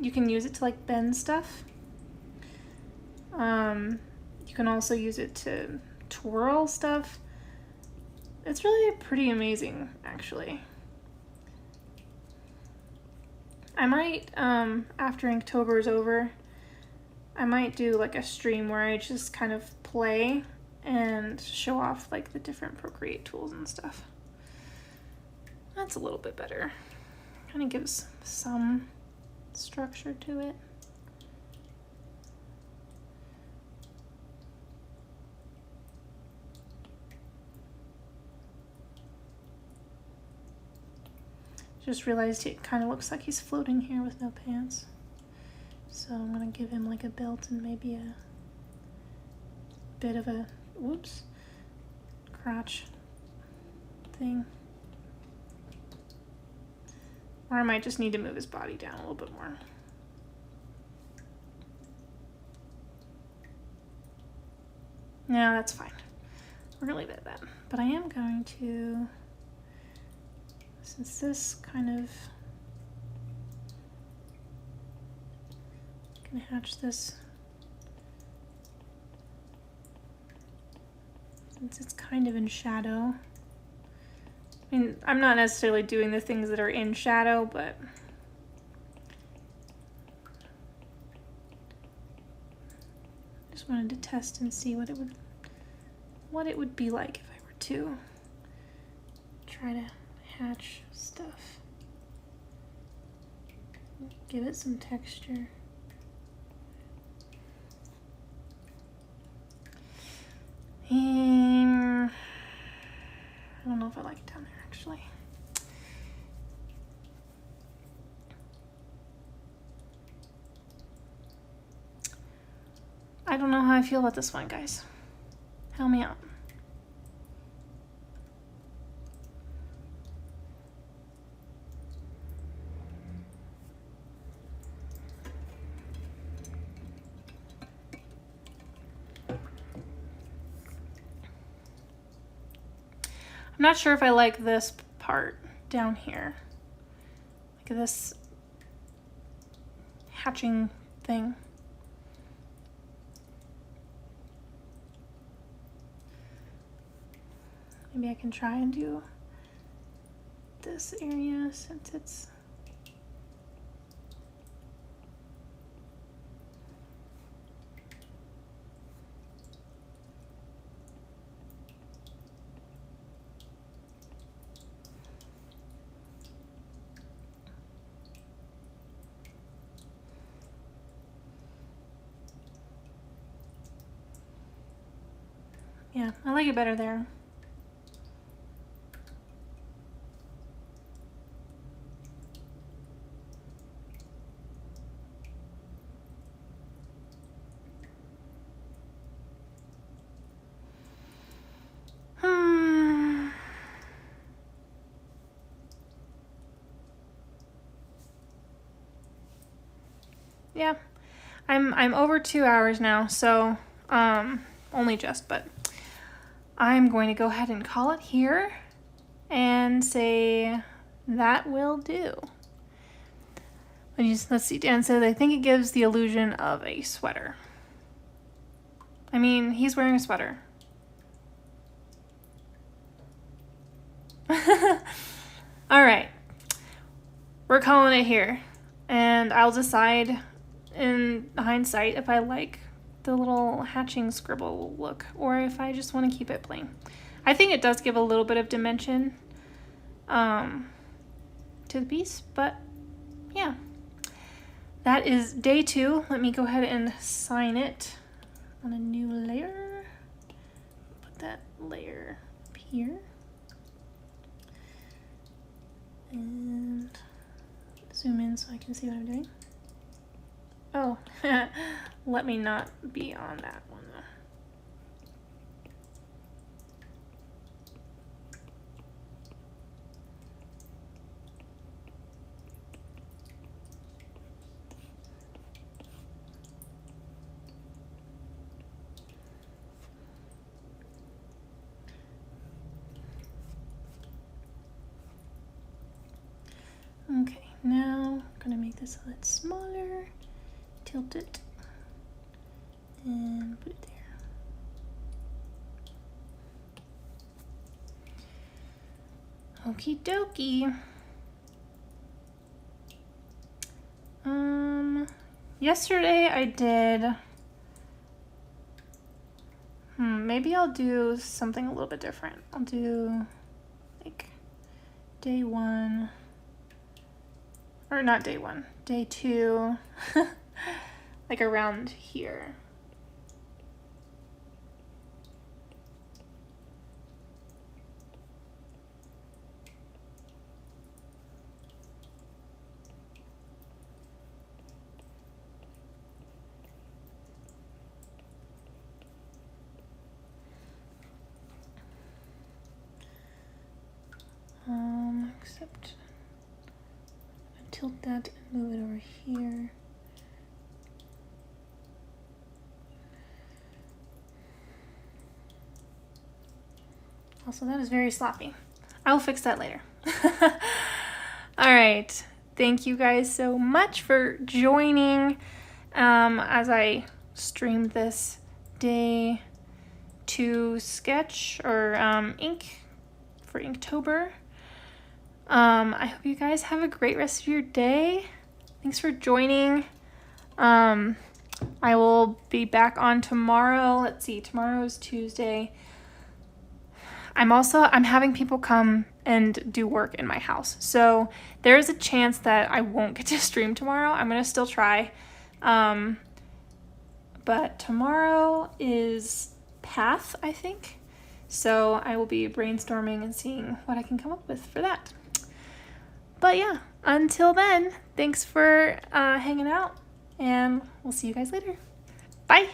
You can use it to like bend stuff. You can also use it to twirl stuff. It's really pretty amazing, actually. I might, after Inktober is over, I might do like a stream where I just kind of play and show off like the different Procreate tools and stuff. That's a little bit better. Kind of gives some structure to it. Just realized it kind of looks like he's floating here with no pants. So I'm gonna give him like a belt and maybe a bit of a, whoops, crotch thing. Or I might just need to move his body down a little bit more. No, that's fine. we're gonna leave it at that. But I am going to, since this kind of, gonna hatch this, since it's kind of in shadow. I mean, I'm not necessarily doing the things that are in shadow, but just wanted to test and see what it would be like if I were to try to hatch stuff. Give it some texture. I don't know if I like it down there actually. I don't know how I feel about this one, guys. Help me out. I'm not sure if I like this part down here. Like this hatching thing. Maybe I can try and do this area since it's yeah, I like it better there. Yeah, I'm over 2 hours now, so only just, but I'm going to go ahead and call it here and say that will do. Let's see, Dan said, I think it gives the illusion of a sweater. I mean, he's wearing a sweater. All right, we're calling it here, and I'll decide in hindsight if I like the little hatching scribble look or if I just want to keep it plain. I think it does give a little bit of dimension to the piece, but yeah. That is day 2. Let me go ahead and sign it on a new layer. Put that layer up here. And zoom in so I can see what I'm doing. Oh, let me not be on that one though. Okay, now I'm gonna make this a little smaller, tilt it, and put it there. Okie dokie. Yesterday I did, maybe I'll do something a little bit different. I'll do like day 1, or not day 1, day 2, like around here. Except tilt that and move it over here. Also, that is very sloppy. I will fix that later. All right. Thank you guys so much for joining as I streamed this day to sketch or ink for Inktober. I hope you guys have a great rest of your day. Thanks for joining. I will be back on tomorrow. Let's see, tomorrow is Tuesday. I'm having people come and do work in my house. So there is a chance that I won't get to stream tomorrow. I'm going to still try. But tomorrow is Path, I think. So I will be brainstorming and seeing what I can come up with for that. But yeah, until then, thanks for hanging out, and we'll see you guys later. Bye!